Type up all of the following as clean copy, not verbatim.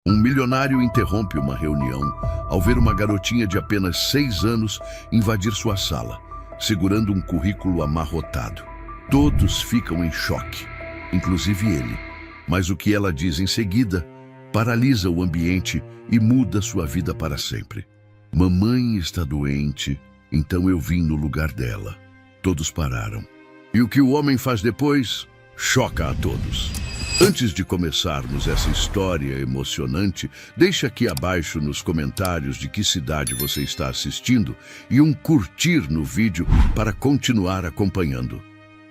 Um milionário interrompe uma reunião ao ver uma garotinha de apenas 6 anos invadir sua sala, segurando um currículo amarrotado. Todos ficam em choque, inclusive ele. Mas o que ela diz em seguida paralisa o ambiente e muda sua vida para sempre. Mamãe está doente, então eu vim no lugar dela. Todos pararam. E o que o homem faz depois choca a todos. Antes de começarmos essa história emocionante, deixe aqui abaixo nos comentários de que cidade você está assistindo e um curtir no vídeo para continuar acompanhando.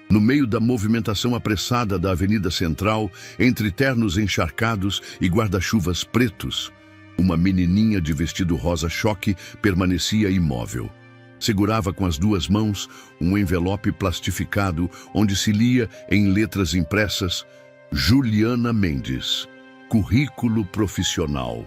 No meio da movimentação apressada da Avenida Central, entre ternos encharcados e guarda-chuvas pretos, uma menininha de vestido rosa choque permanecia imóvel. Segurava com as 2 mãos um envelope plastificado onde se lia em letras impressas: Juliana Mendes, currículo profissional.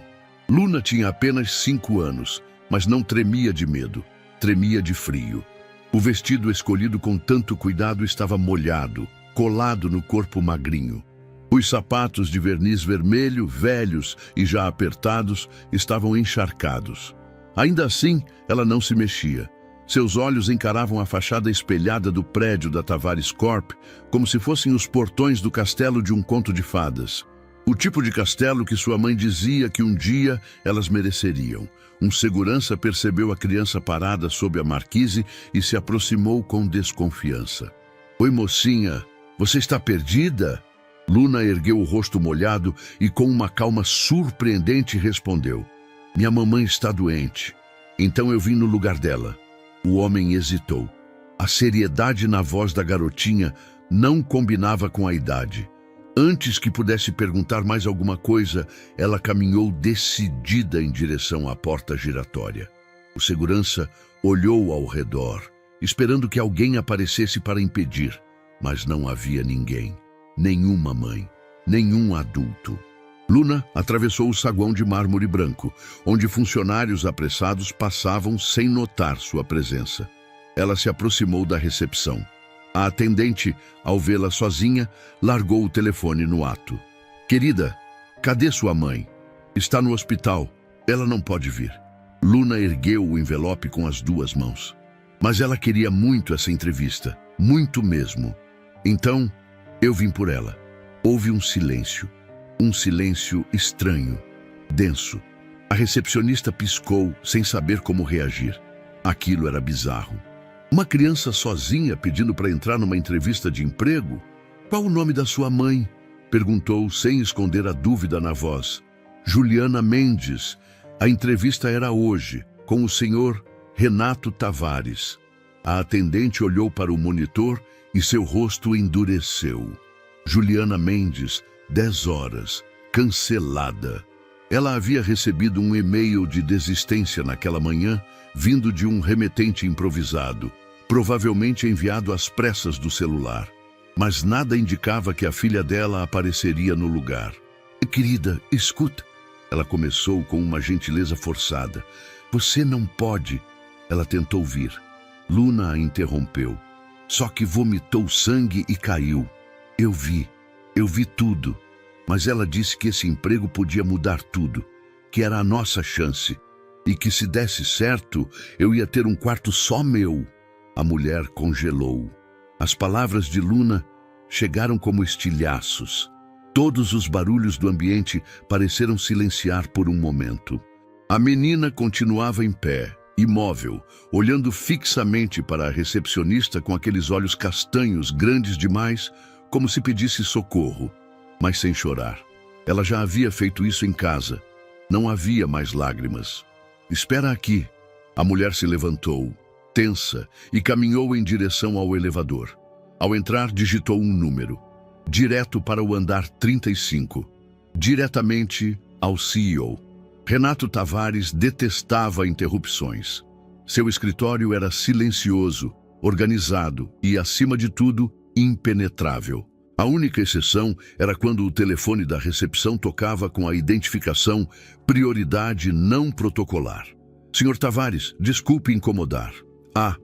Luna tinha apenas 5 anos, mas não tremia de medo, tremia de frio. O vestido escolhido com tanto cuidado estava molhado, colado no corpo magrinho. Os sapatos de verniz vermelho, velhos e já apertados, estavam encharcados. Ainda assim, ela não se mexia. Seus olhos encaravam a fachada espelhada do prédio da Tavares Corp como se fossem os portões do castelo de um conto de fadas. O tipo de castelo que sua mãe dizia que um dia elas mereceriam. Um segurança percebeu a criança parada sob a marquise e se aproximou com desconfiança. Oi, mocinha, você está perdida? Luna ergueu o rosto molhado e com uma calma surpreendente respondeu: minha mamãe está doente, então eu vim no lugar dela. O homem hesitou. A seriedade na voz da garotinha não combinava com a idade. Antes que pudesse perguntar mais alguma coisa, ela caminhou decidida em direção à porta giratória. O segurança olhou ao redor, esperando que alguém aparecesse para impedir, mas não havia ninguém, nenhuma mãe, nenhum adulto. Luna atravessou o saguão de mármore branco, onde funcionários apressados passavam sem notar sua presença. Ela se aproximou da recepção. A atendente, ao vê-la sozinha, largou o telefone no ato. Querida, cadê sua mãe? Está no hospital. Ela não pode vir. Luna ergueu o envelope com as 2 mãos. Mas ela queria muito essa entrevista, muito mesmo. Então, eu vim por ela. Houve um silêncio estranho, denso. A recepcionista piscou, sem saber como reagir. Aquilo era bizarro. Uma criança sozinha pedindo para entrar numa entrevista de emprego? Qual o nome da sua mãe? Perguntou, sem esconder a dúvida na voz. Juliana Mendes. A entrevista era hoje, com o senhor Renato Tavares. A atendente olhou para o monitor e seu rosto endureceu. Juliana Mendes, 10 horas, cancelada. Ela havia recebido um e-mail de desistência naquela manhã, vindo de um remetente improvisado, provavelmente enviado às pressas do celular. Mas nada indicava que a filha dela apareceria no lugar. Querida, escuta. Ela começou com uma gentileza forçada. Você não pode. Ela tentou vir. Luna a interrompeu. Só que vomitou sangue e caiu. Eu vi tudo. Mas ela disse que esse emprego podia mudar tudo, que era a nossa chance, e que se desse certo, eu ia ter um quarto só meu. A mulher congelou. As palavras de Luna chegaram como estilhaços. Todos os barulhos do ambiente pareceram silenciar por um momento. A menina continuava em pé, imóvel, olhando fixamente para a recepcionista com aqueles olhos castanhos grandes demais, como se pedisse socorro, mas sem chorar. Ela já havia feito isso em casa. Não havia mais lágrimas. Espera aqui. A mulher se levantou, tensa, e caminhou em direção ao elevador. Ao entrar, digitou um número. Direto para o andar 35. Diretamente ao CEO. Renato Tavares detestava interrupções. Seu escritório era silencioso, organizado e, acima de tudo, impenetrável. A única exceção era quando o telefone da recepção tocava com a identificação prioridade não protocolar. Senhor Tavares, desculpe incomodar. Ah,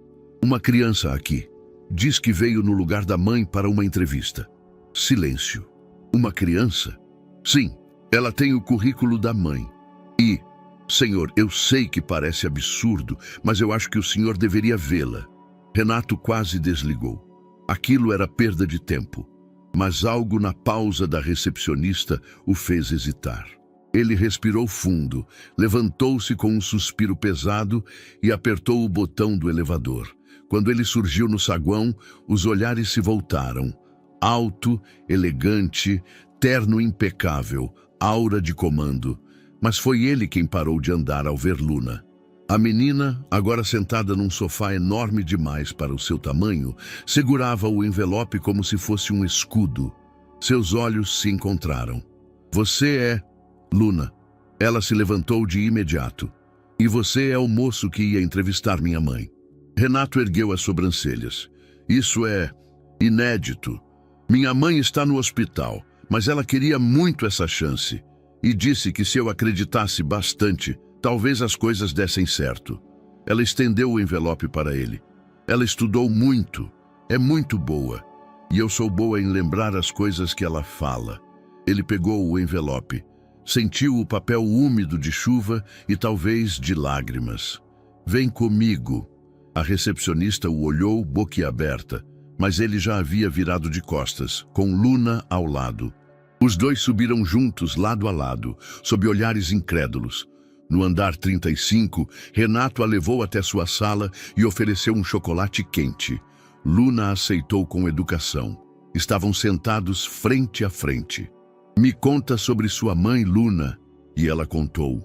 uma criança aqui. Diz que veio no lugar da mãe para uma entrevista. Silêncio. Uma criança? Sim, Ela tem o currículo da mãe. E, senhor, eu sei que parece absurdo, mas eu acho que o senhor deveria vê-la. Renato quase desligou. Aquilo era perda de tempo, mas algo na pausa da recepcionista o fez hesitar. Ele respirou fundo, levantou-se com um suspiro pesado e apertou o botão do elevador. Quando ele surgiu no saguão, os olhares se voltaram. Alto, elegante, terno impecável, aura de comando. Mas foi ele quem parou de andar ao ver Luna. A menina, agora sentada num sofá enorme demais para o seu tamanho, segurava o envelope como se fosse um escudo. Seus olhos se encontraram. Você é... Luna. Ela se levantou de imediato. E você é o moço que ia entrevistar minha mãe. Renato ergueu as sobrancelhas. Isso é inédito. Minha mãe está no hospital, mas ela queria muito essa chance. E disse que se eu acreditasse bastante, talvez as coisas dessem certo. Ela estendeu o envelope para ele. Ela estudou muito. É muito boa. E eu sou boa em lembrar as coisas que ela fala. Ele pegou o envelope. Sentiu o papel úmido de chuva e talvez de lágrimas. Vem comigo. A recepcionista o olhou boquiaberta, mas ele já havia virado de costas, com Luna ao lado. Os dois subiram juntos, lado a lado, sob olhares incrédulos. No andar 35, Renato a levou até sua sala e ofereceu um chocolate quente. Luna aceitou com educação. Estavam sentados frente a frente. Me conta sobre sua mãe, Luna. E ela contou,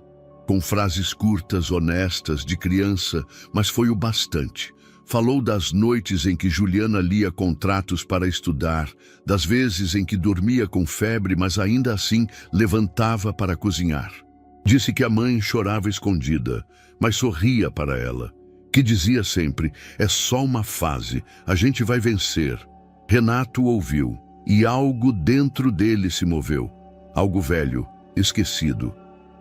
com frases curtas, honestas, de criança, mas foi o bastante. Falou das noites em que Juliana lia contratos para estudar, das vezes em que dormia com febre, mas ainda assim levantava para cozinhar. Disse que a mãe chorava escondida, mas sorria para ela, que dizia sempre, é só uma fase, a gente vai vencer. Renato ouviu. E algo dentro dele se moveu. Algo velho, esquecido.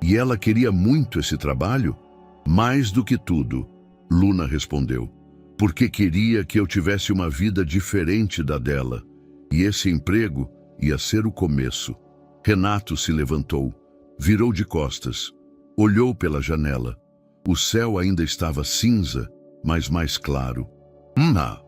E ela queria muito esse trabalho? Mais do que tudo, Luna respondeu. Porque queria que eu tivesse uma vida diferente da dela. E esse emprego ia ser o começo. Renato se levantou, virou de costas, olhou pela janela. O céu ainda estava cinza, mas mais claro.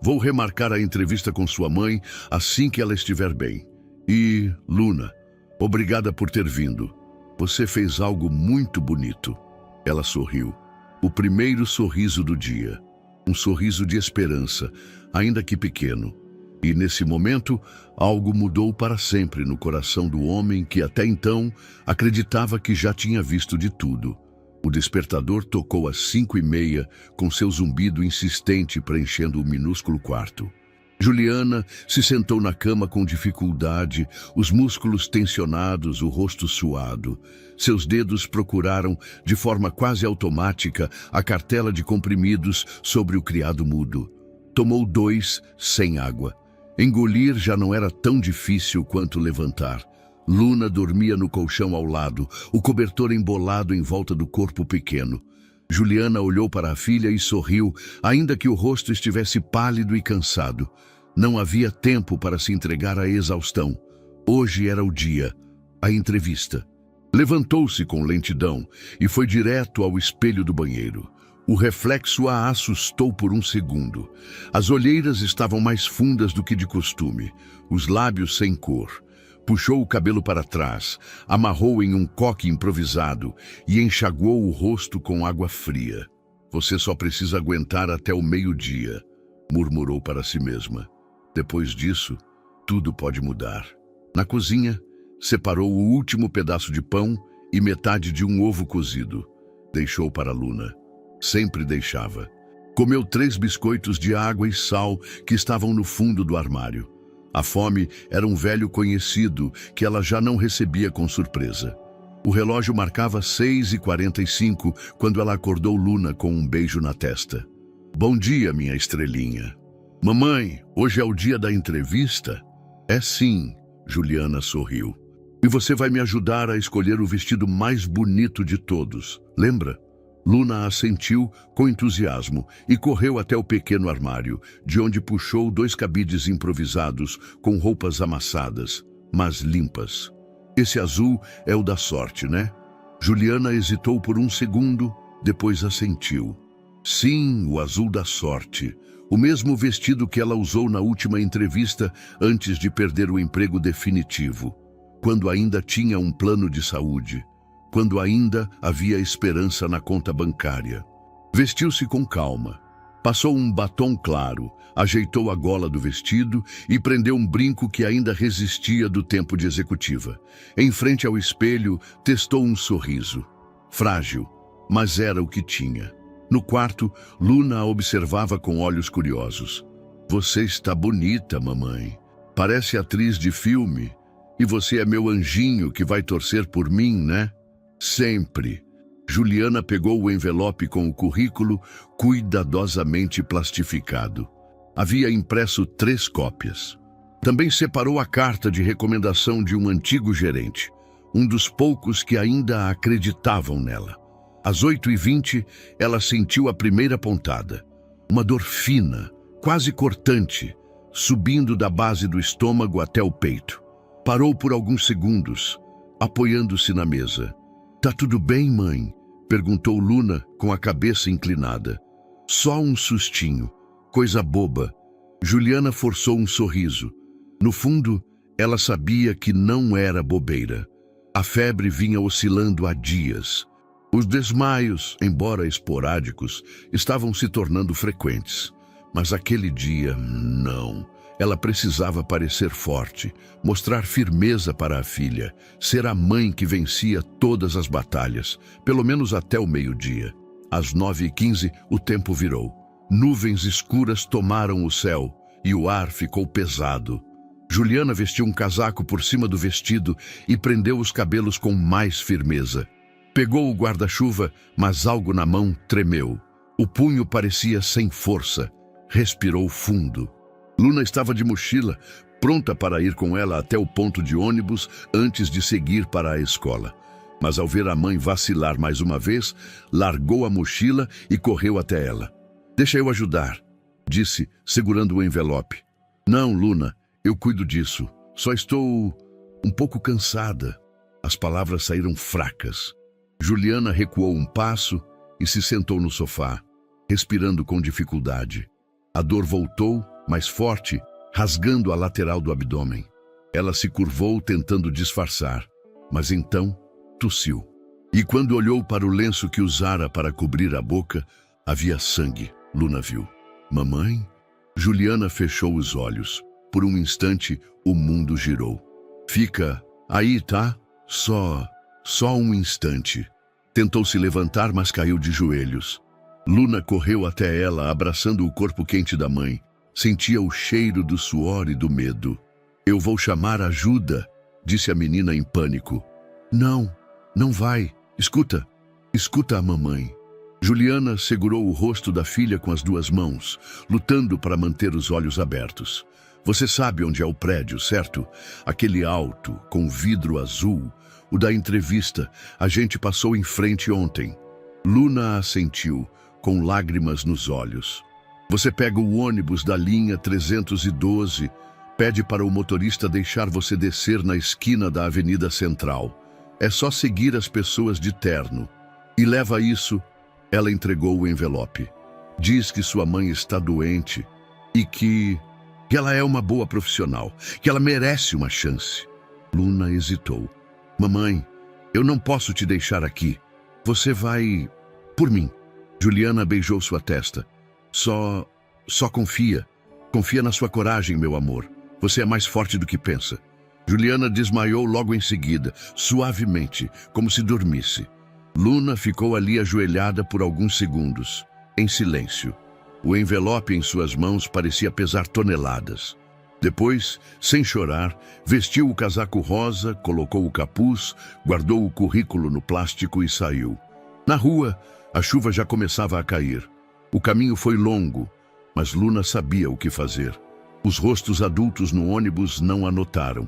Vou remarcar a entrevista com sua mãe assim que ela estiver bem. E, Luna, obrigada por ter vindo. Você fez algo muito bonito. Ela sorriu. O primeiro sorriso do dia. Um sorriso de esperança, ainda que pequeno. E nesse momento, algo mudou para sempre no coração do homem que até então acreditava que já tinha visto de tudo. O despertador tocou às 5:30, com seu zumbido insistente preenchendo o minúsculo quarto. Juliana se sentou na cama com dificuldade, os músculos tensionados, o rosto suado. Seus dedos procuraram, de forma quase automática, a cartela de comprimidos sobre o criado mudo. Tomou 2 sem água. Engolir já não era tão difícil quanto levantar. Luna dormia no colchão ao lado, o cobertor embolado em volta do corpo pequeno. Juliana olhou para a filha e sorriu, ainda que o rosto estivesse pálido e cansado. Não havia tempo para se entregar à exaustão. Hoje era o dia, a entrevista. Levantou-se com lentidão e foi direto ao espelho do banheiro. O reflexo a assustou por um segundo. As olheiras estavam mais fundas do que de costume, os lábios sem cor. Puxou o cabelo para trás, amarrou em um coque improvisado e enxaguou o rosto com água fria. Você só precisa aguentar até o meio-dia, murmurou para si mesma. Depois disso, tudo pode mudar. Na cozinha, separou o último pedaço de pão e metade de um ovo cozido. Deixou para Luna. Sempre deixava. Comeu 3 biscoitos de água e sal que estavam no fundo do armário. A fome era um velho conhecido que ela já não recebia com surpresa. O relógio marcava 6:45 quando ela acordou Luna com um beijo na testa. Bom dia, minha estrelinha. Mamãe, hoje é o dia da entrevista? É sim, Juliana sorriu. E você vai me ajudar a escolher o vestido mais bonito de todos, lembra? Luna assentiu com entusiasmo e correu até o pequeno armário, de onde puxou 2 cabides improvisados com roupas amassadas, mas limpas. Esse azul é o da sorte, né? Juliana hesitou por um segundo, depois assentiu. Sim, o azul da sorte. O mesmo vestido que ela usou na última entrevista antes de perder o emprego definitivo. Quando ainda tinha um plano de saúde. Quando ainda havia esperança na conta bancária. Vestiu-se com calma. Passou um batom claro, ajeitou a gola do vestido e prendeu um brinco que ainda resistia do tempo de executiva. Em frente ao espelho, testou um sorriso. Frágil, mas era o que tinha. No quarto, Luna a observava com olhos curiosos. Você está bonita, mamãe. Parece atriz de filme. E você é meu anjinho que vai torcer por mim, né? Sempre. Juliana pegou o envelope com o currículo cuidadosamente plastificado. Havia impresso 3 cópias. Também separou a carta de recomendação de um antigo gerente, um dos poucos que ainda acreditavam nela. Às 8h20, ela sentiu a primeira pontada. Uma dor fina, quase cortante, subindo da base do estômago até o peito. Parou por alguns segundos, apoiando-se na mesa. Tá tudo bem, mãe? Perguntou Luna com a cabeça inclinada. Só um sustinho, coisa boba. Juliana forçou um sorriso. No fundo, ela sabia que não era bobeira. A febre vinha oscilando há dias. Os desmaios, embora esporádicos, estavam se tornando frequentes. Mas aquele dia, não. Ela precisava parecer forte, mostrar firmeza para a filha, ser a mãe que vencia todas as batalhas, pelo menos até o meio-dia. Às 9h15, o tempo virou. Nuvens escuras tomaram o céu e o ar ficou pesado. Juliana vestiu um casaco por cima do vestido e prendeu os cabelos com mais firmeza. Pegou o guarda-chuva, mas algo na mão tremeu. O punho parecia sem força. Respirou fundo. Luna estava de mochila, pronta para ir com ela até o ponto de ônibus antes de seguir para a escola. Mas ao ver a mãe vacilar mais uma vez, largou a mochila e correu até ela. Deixa eu ajudar, disse, segurando o envelope. Não, Luna, eu cuido disso. Só estou um pouco cansada. As palavras saíram fracas. Juliana recuou um passo e se sentou no sofá, respirando com dificuldade. A dor voltou, mais forte, rasgando a lateral do abdômen. Ela se curvou tentando disfarçar, mas então tossiu. E quando olhou para o lenço que usara para cobrir a boca, havia sangue, Luna viu. Mamãe? Juliana fechou os olhos. Por um instante, o mundo girou. Fica aí, tá? Só um instante. Tentou se levantar, mas caiu de joelhos. Luna correu até ela, abraçando o corpo quente da mãe. Sentia o cheiro do suor e do medo. Eu vou chamar ajuda, disse a menina em pânico. Não vai. Escuta a mamãe. Juliana segurou o rosto da filha com as 2 mãos, lutando para manter os olhos abertos. Você sabe onde é o prédio, certo? Aquele alto, com vidro azul. O da entrevista, a gente passou em frente ontem. Luna assentiu, com lágrimas nos olhos. Você pega o ônibus da linha 312, pede para o motorista deixar você descer na esquina da Avenida Central. É só seguir as pessoas de terno. E leva isso. Ela entregou o envelope. Diz que sua mãe está doente e que ela é uma boa profissional, que ela merece uma chance. Luna hesitou. Mamãe, eu não posso te deixar aqui. Você vai por mim. Juliana beijou sua testa. Só confia. Confia na sua coragem, meu amor. Você é mais forte do que pensa. Juliana desmaiou logo em seguida, suavemente, como se dormisse. Luna ficou ali ajoelhada por alguns segundos, em silêncio. O envelope em suas mãos parecia pesar toneladas. Depois, sem chorar, vestiu o casaco rosa, colocou o capuz, guardou o currículo no plástico e saiu. Na rua, a chuva já começava a cair. O caminho foi longo, mas Luna sabia o que fazer. Os rostos adultos no ônibus não a notaram.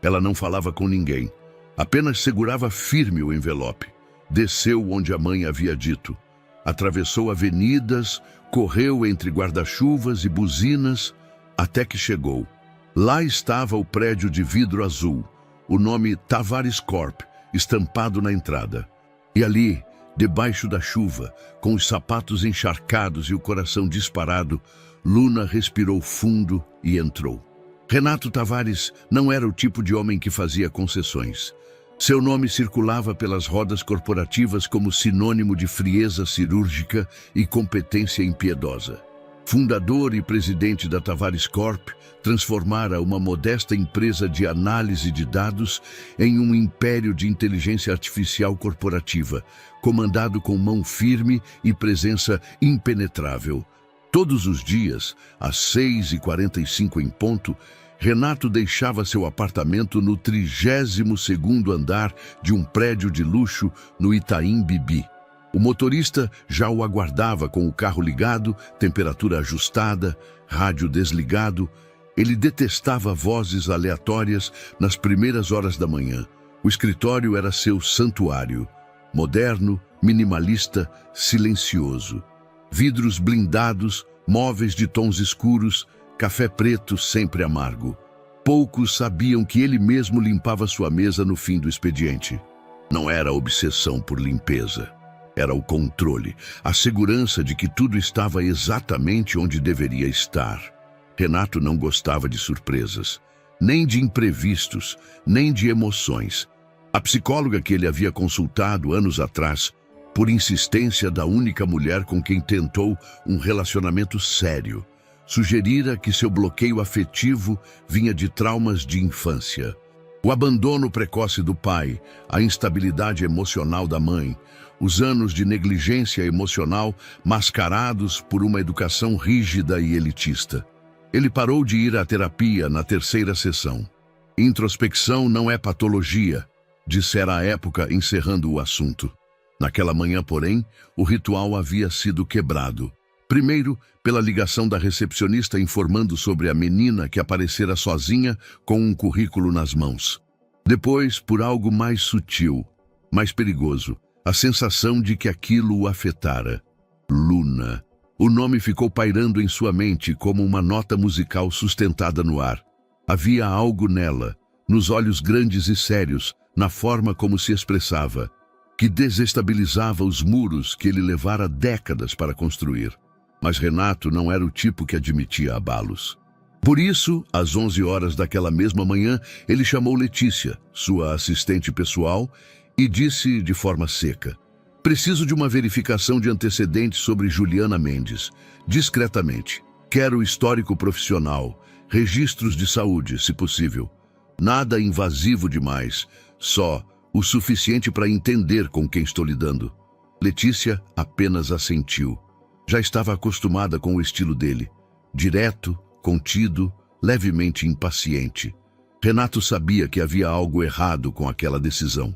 Ela não falava com ninguém. Apenas segurava firme o envelope. Desceu onde a mãe havia dito. Atravessou avenidas, correu entre guarda-chuvas e buzinas, até que chegou. Lá estava o prédio de vidro azul, o nome Tavares Corp estampado na entrada. E ali, debaixo da chuva, com os sapatos encharcados e o coração disparado, Luna respirou fundo e entrou. Renato Tavares não era o tipo de homem que fazia concessões. Seu nome circulava pelas rodas corporativas como sinônimo de frieza cirúrgica e competência impiedosa. Fundador e presidente da Tavares Corp, transformara uma modesta empresa de análise de dados em um império de inteligência artificial corporativa, comandado com mão firme e presença impenetrável. Todos os dias, às 6h45 em ponto, Renato deixava seu apartamento no 32º andar de um prédio de luxo no Itaim Bibi. O motorista já o aguardava com o carro ligado, temperatura ajustada, rádio desligado. Ele detestava vozes aleatórias nas primeiras horas da manhã. O escritório era seu santuário, moderno, minimalista, silencioso. Vidros blindados, móveis de tons escuros, café preto sempre amargo. Poucos sabiam que ele mesmo limpava sua mesa no fim do expediente. Não era obsessão por limpeza. Era o controle, a segurança de que tudo estava exatamente onde deveria estar. Renato não gostava de surpresas, nem de imprevistos, nem de emoções. A psicóloga que ele havia consultado anos atrás, por insistência da única mulher com quem tentou um relacionamento sério, sugerira que seu bloqueio afetivo vinha de traumas de infância. O abandono precoce do pai, a instabilidade emocional da mãe, os anos de negligência emocional mascarados por uma educação rígida e elitista. Ele parou de ir à terapia na 3ª sessão. Introspecção não é patologia, dissera à época, encerrando o assunto. Naquela manhã, porém, o ritual havia sido quebrado. Primeiro, pela ligação da recepcionista informando sobre a menina que aparecera sozinha com um currículo nas mãos. Depois, por algo mais sutil, mais perigoso, a sensação de que aquilo o afetara. Luna. O nome ficou pairando em sua mente como uma nota musical sustentada no ar. Havia algo nela, nos olhos grandes e sérios, na forma como se expressava, que desestabilizava os muros que ele levara décadas para construir. Mas Renato não era o tipo que admitia abalos. Por isso, às 11 horas daquela mesma manhã, ele chamou Letícia, sua assistente pessoal, e disse de forma seca: "Preciso de uma verificação de antecedentes sobre Juliana Mendes, discretamente. Quero histórico profissional, registros de saúde, se possível. Nada invasivo demais, só o suficiente para entender com quem estou lidando." Letícia apenas assentiu. Já estava acostumada com o estilo dele, direto, contido, levemente impaciente. Renato sabia que havia algo errado com aquela decisão.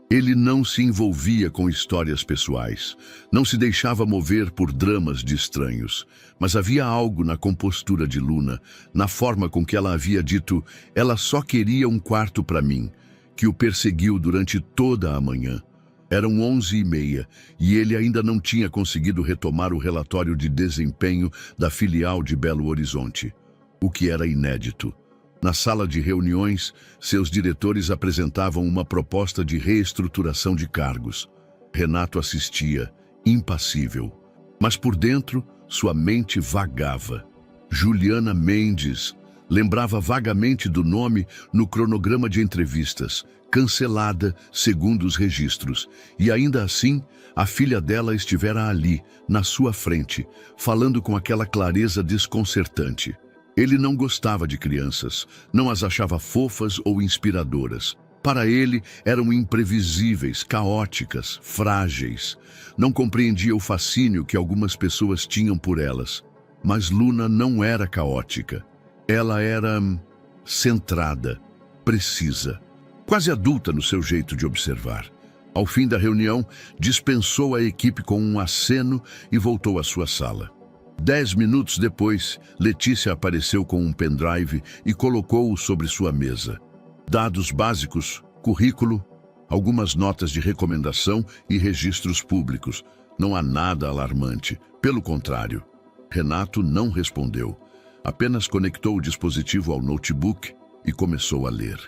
Ele não se envolvia com histórias pessoais, não se deixava mover por dramas de estranhos, mas havia algo na compostura de Luna, na forma com que ela havia dito "ela só queria um quarto para mim", que o perseguiu durante toda a manhã. Eram 11h30 e ele ainda não tinha conseguido retomar o relatório de desempenho da filial de Belo Horizonte, o que era inédito. Na sala de reuniões, seus diretores apresentavam uma proposta de reestruturação de cargos. Renato assistia, impassível. Mas por dentro, sua mente vagava. Juliana Mendes lembrava vagamente do nome no cronograma de entrevistas, cancelada segundo os registros. E ainda assim, a filha dela estivera ali, na sua frente, falando com aquela clareza desconcertante. Ele não gostava de crianças, não as achava fofas ou inspiradoras. Para ele, eram imprevisíveis, caóticas, frágeis. Não compreendia o fascínio que algumas pessoas tinham por elas. Mas Luna não era caótica. Ela era centrada, precisa, quase adulta no seu jeito de observar. Ao fim da reunião, dispensou a equipe com um aceno e voltou à sua sala. 10 minutos depois, Letícia apareceu com um pendrive e colocou-o sobre sua mesa. Dados básicos, currículo, algumas notas de recomendação e registros públicos. Não há nada alarmante. Pelo contrário. Renato não respondeu. Apenas conectou o dispositivo ao notebook e começou a ler.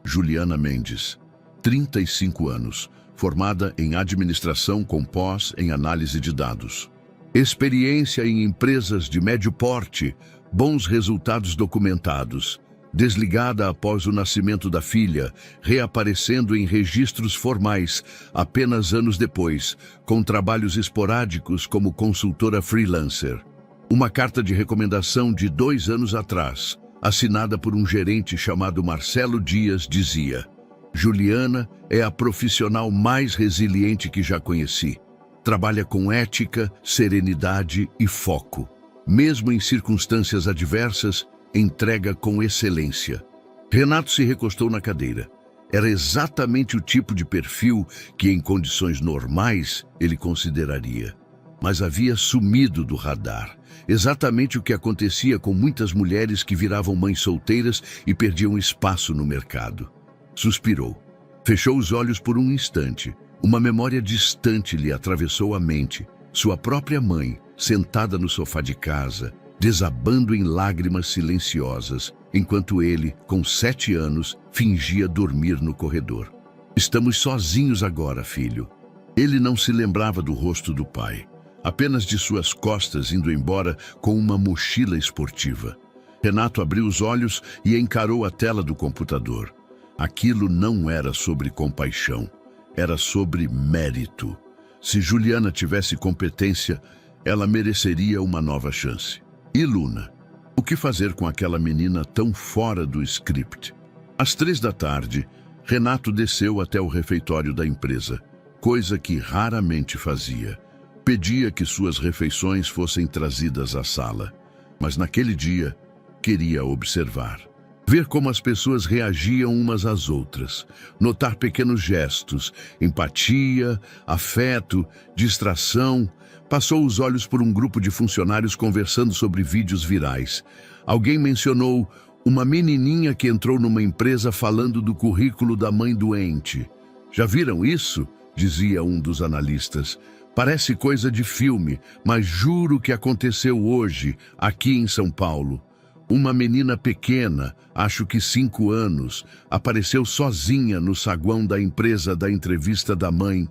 Juliana Mendes, 35 anos, formada em administração com pós em análise de dados. Experiência em empresas de médio porte, bons resultados documentados. Desligada após o nascimento da filha, reaparecendo em registros formais apenas anos depois, com trabalhos esporádicos como consultora freelancer. Uma carta de recomendação de 2 anos atrás, assinada por um gerente chamado Marcelo Dias, dizia: Juliana é a profissional mais resiliente que já conheci. Trabalha com ética, serenidade e foco. Mesmo em circunstâncias adversas, entrega com excelência. Renato se recostou na cadeira. Era exatamente o tipo de perfil que, em condições normais, ele consideraria. Mas havia sumido do radar. Exatamente o que acontecia com muitas mulheres que viravam mães solteiras e perdiam espaço no mercado. Suspirou. Fechou os olhos por um instante. Uma memória distante lhe atravessou a mente. Sua própria mãe, sentada no sofá de casa, desabando em lágrimas silenciosas, enquanto ele, com 7 anos, fingia dormir no corredor. Estamos sozinhos agora, filho. Ele não se lembrava do rosto do pai, apenas de suas costas indo embora com uma mochila esportiva. Renato abriu os olhos e encarou a tela do computador. Aquilo não era sobre compaixão, era sobre mérito. Se Juliana tivesse competência, ela mereceria uma nova chance. E Luna? O que fazer com aquela menina tão fora do script? Às 3 da tarde, Renato desceu até o refeitório da empresa, coisa que raramente fazia. Pedia que suas refeições fossem trazidas à sala, mas naquele dia queria observar. Ver como as pessoas reagiam umas às outras, notar pequenos gestos, empatia, afeto, distração. Passou os olhos por um grupo de funcionários conversando sobre vídeos virais. Alguém mencionou uma menininha que entrou numa empresa falando do currículo da mãe doente. Já viram isso? Dizia um dos analistas. Parece coisa de filme, mas juro que aconteceu hoje, aqui em São Paulo. Uma menina pequena, acho que 5 anos, apareceu sozinha no saguão da empresa da entrevista da mãe.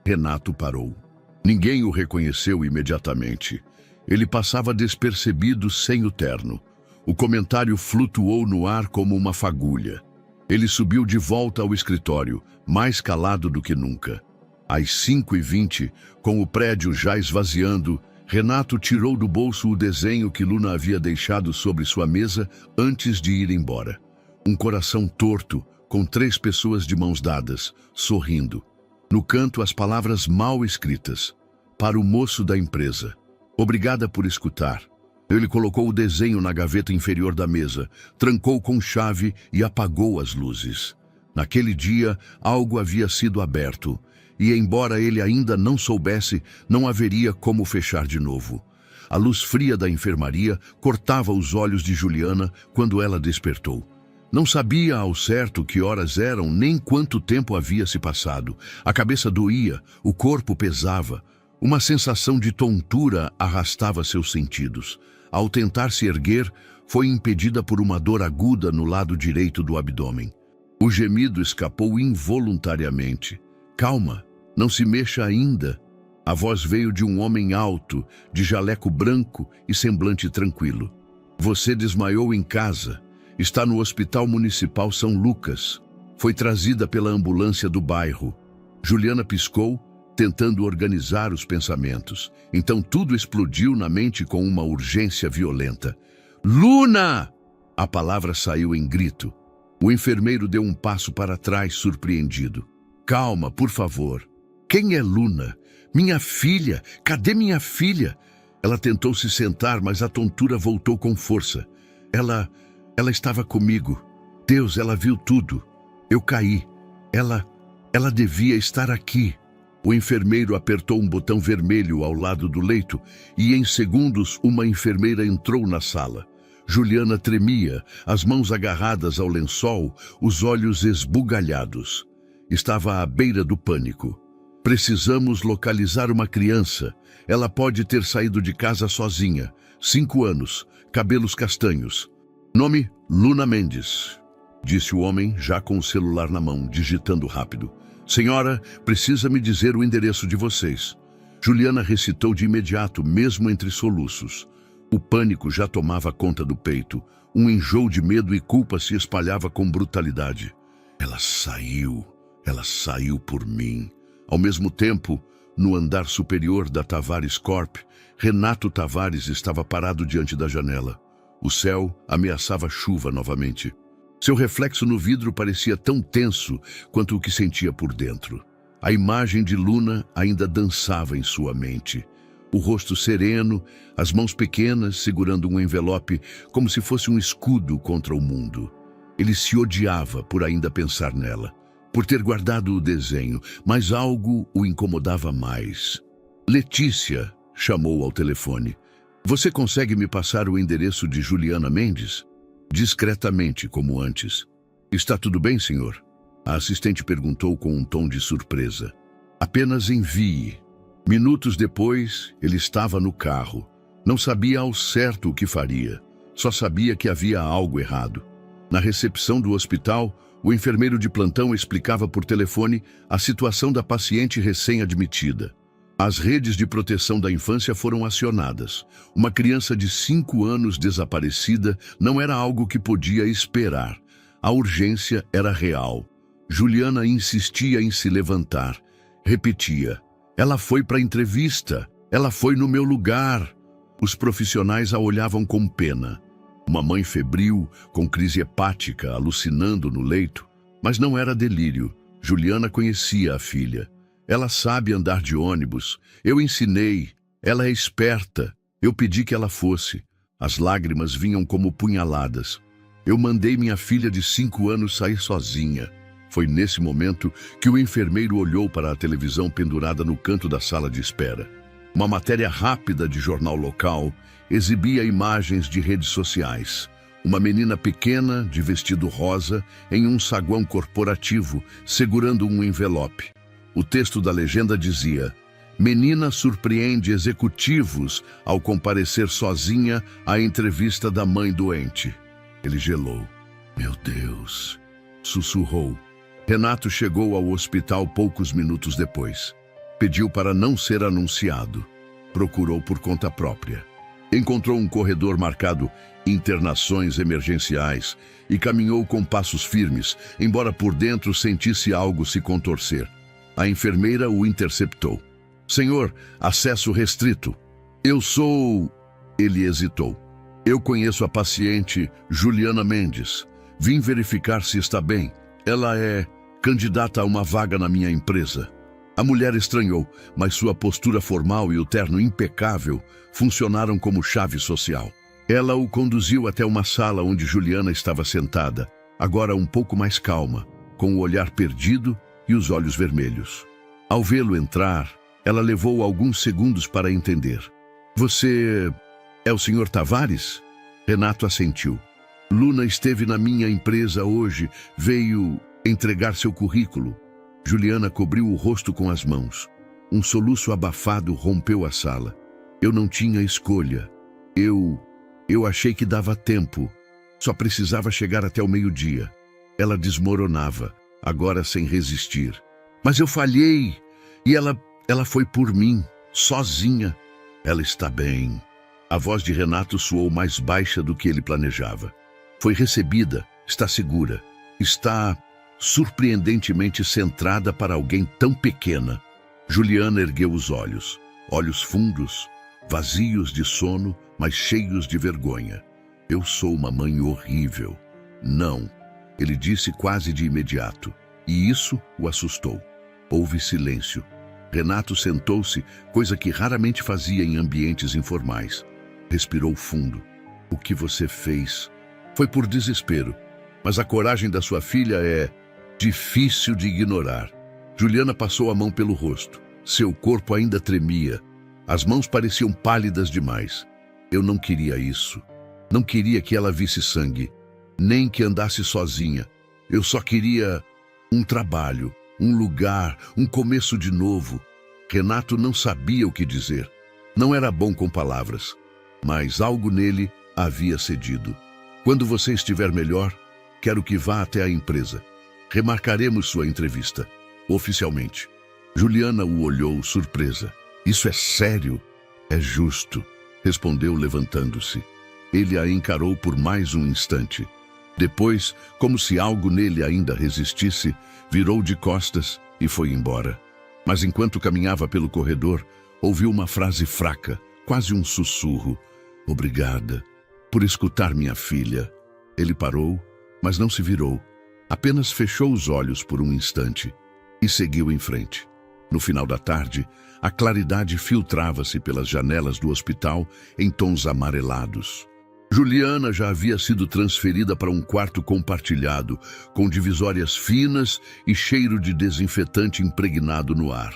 Renato parou. Ninguém o reconheceu imediatamente. Ele passava despercebido sem o terno. O comentário flutuou no ar como uma fagulha. Ele subiu de volta ao escritório, mais calado do que nunca. Às 5h20, com o prédio já esvaziando, Renato tirou do bolso o desenho que Luna havia deixado sobre sua mesa antes de ir embora. Um coração torto, com 3 pessoas de mãos dadas, sorrindo. No canto, as palavras mal escritas. Para o moço da empresa. Obrigada por escutar. Ele colocou o desenho na gaveta inferior da mesa, trancou com chave e apagou as luzes. Naquele dia, algo havia sido aberto. E embora ele ainda não soubesse, não haveria como fechar de novo. A luz fria da enfermaria cortava os olhos de Juliana quando ela despertou. Não sabia ao certo que horas eram nem quanto tempo havia se passado. A cabeça doía, o corpo pesava. Uma sensação de tontura arrastava seus sentidos. Ao tentar se erguer, foi impedida por uma dor aguda no lado direito do abdômen. O gemido escapou involuntariamente. Calma, não se mexa ainda. A voz veio de um homem alto, de jaleco branco e semblante tranquilo. Você desmaiou em casa. Está no Hospital Municipal São Lucas. Foi trazida pela ambulância do bairro. Juliana piscou, tentando organizar os pensamentos. Então tudo explodiu na mente com uma urgência violenta. Luna! A palavra saiu em grito. O enfermeiro deu um passo para trás, surpreendido. Calma, por favor. Quem é Luna? Minha filha! Cadê minha filha? Ela tentou se sentar, mas a tontura voltou com força. Ela estava comigo. Deus, ela viu tudo. Eu caí. Ela devia estar aqui. O enfermeiro apertou um botão vermelho ao lado do leito e, em segundos, uma enfermeira entrou na sala. Juliana tremia, as mãos agarradas ao lençol, os olhos esbugalhados. Estava à beira do pânico. Precisamos localizar uma criança. Ela pode ter saído de casa sozinha. 5 anos, cabelos castanhos. Nome: Luna Mendes. disse o homem, já com o celular na mão, digitando rápido. Senhora, precisa me dizer o endereço de vocês. Juliana recitou de imediato, mesmo entre soluços. O pânico já tomava conta do peito. Um enjoo de medo e culpa se espalhava com brutalidade. Ela saiu por mim. Ao mesmo tempo, no andar superior da Tavares Corp, Renato Tavares estava parado diante da janela. O céu ameaçava chuva novamente. Seu reflexo no vidro parecia tão tenso quanto o que sentia por dentro. A imagem de Luna ainda dançava em sua mente. O rosto sereno, as mãos pequenas segurando um envelope como se fosse um escudo contra o mundo. Ele se odiava por ainda pensar nela, por ter guardado o desenho, mas algo o incomodava mais. Letícia chamou ao telefone. Você consegue me passar o endereço de Juliana Mendes? Discretamente, como antes. Está tudo bem, senhor? A assistente perguntou com um tom de surpresa. Apenas envie. Minutos depois, ele estava no carro. Não sabia ao certo o que faria. Só sabia que havia algo errado. Na recepção do hospital, o enfermeiro de plantão explicava por telefone a situação da paciente recém-admitida. As redes de proteção da infância foram acionadas. Uma criança de 5 anos desaparecida não era algo que podia esperar. A urgência era real. Juliana insistia em se levantar. Repetia: ela foi para a entrevista. Ela foi no meu lugar. Os profissionais a olhavam com pena. Uma mãe febril, com crise hepática, alucinando no leito. Mas não era delírio. Juliana conhecia a filha. Ela sabe andar de ônibus. Eu ensinei. Ela é esperta. Eu pedi que ela fosse. As lágrimas vinham como punhaladas. Eu mandei minha filha de 5 anos sair sozinha. Foi nesse momento que o enfermeiro olhou para a televisão pendurada no canto da sala de espera. Uma matéria rápida de jornal local exibia imagens de redes sociais. Uma menina pequena, de vestido rosa, em um saguão corporativo, segurando um envelope. O texto da legenda dizia: menina surpreende executivos ao comparecer sozinha à entrevista da mãe doente. Ele gelou. Meu Deus, sussurrou. Renato chegou ao hospital poucos minutos depois. Pediu para não ser anunciado. Procurou por conta própria. Encontrou um corredor marcado internações emergenciais e caminhou com passos firmes, embora por dentro sentisse algo se contorcer. A enfermeira o interceptou. Senhor, acesso restrito. Eu sou... Ele hesitou. Eu conheço a paciente Juliana Mendes. Vim verificar se está bem. Ela é candidata a uma vaga na minha empresa. A mulher estranhou, mas sua postura formal e o terno impecável funcionaram como chave social. Ela o conduziu até uma sala onde Juliana estava sentada, agora um pouco mais calma, com o olhar perdido e os olhos vermelhos. Ao vê-lo entrar, ela levou alguns segundos para entender. Você é o Sr. Tavares? Renato assentiu. Luna esteve na minha empresa hoje, veio entregar seu currículo. Juliana cobriu o rosto com as mãos. Um soluço abafado rompeu a sala. Eu não tinha escolha. Eu achei que dava tempo. Só precisava chegar até o meio-dia. Ela desmoronava, agora sem resistir. Mas eu falhei. E ela foi por mim, sozinha. Ela está bem. A voz de Renato soou mais baixa do que ele planejava. Foi recebida, está segura. Está surpreendentemente centrada para alguém tão pequena. Juliana ergueu os olhos. Olhos fundos, vazios de sono, mas cheios de vergonha. Eu sou uma mãe horrível. Não, ele disse quase de imediato. E isso o assustou. Houve silêncio. Renato sentou-se, coisa que raramente fazia em ambientes informais. Respirou fundo. O que você fez? Foi por desespero. Mas a coragem da sua filha é difícil de ignorar. Juliana passou a mão pelo rosto. Seu corpo ainda tremia. As mãos pareciam pálidas demais. Eu não queria isso. Não queria que ela visse sangue. Nem que andasse sozinha. Eu só queria um trabalho, um lugar, um começo de novo. Renato não sabia o que dizer. Não era bom com palavras. Mas algo nele havia cedido. Quando você estiver melhor, Quero que vá até a empresa. Remarcaremos sua entrevista, oficialmente. Juliana o olhou surpresa. Isso é sério? É justo, respondeu levantando-se. Ele a encarou por mais um instante. Depois, como se algo nele ainda resistisse, virou de costas e foi embora. Mas enquanto caminhava pelo corredor, ouviu uma frase fraca, quase um sussurro. Obrigada por escutar minha filha. Ele parou, mas não se virou. Apenas fechou os olhos por um instante e seguiu em frente. No final da tarde, a claridade filtrava-se pelas janelas do hospital em tons amarelados. Juliana já havia sido transferida para um quarto compartilhado, com divisórias finas e cheiro de desinfetante impregnado no ar.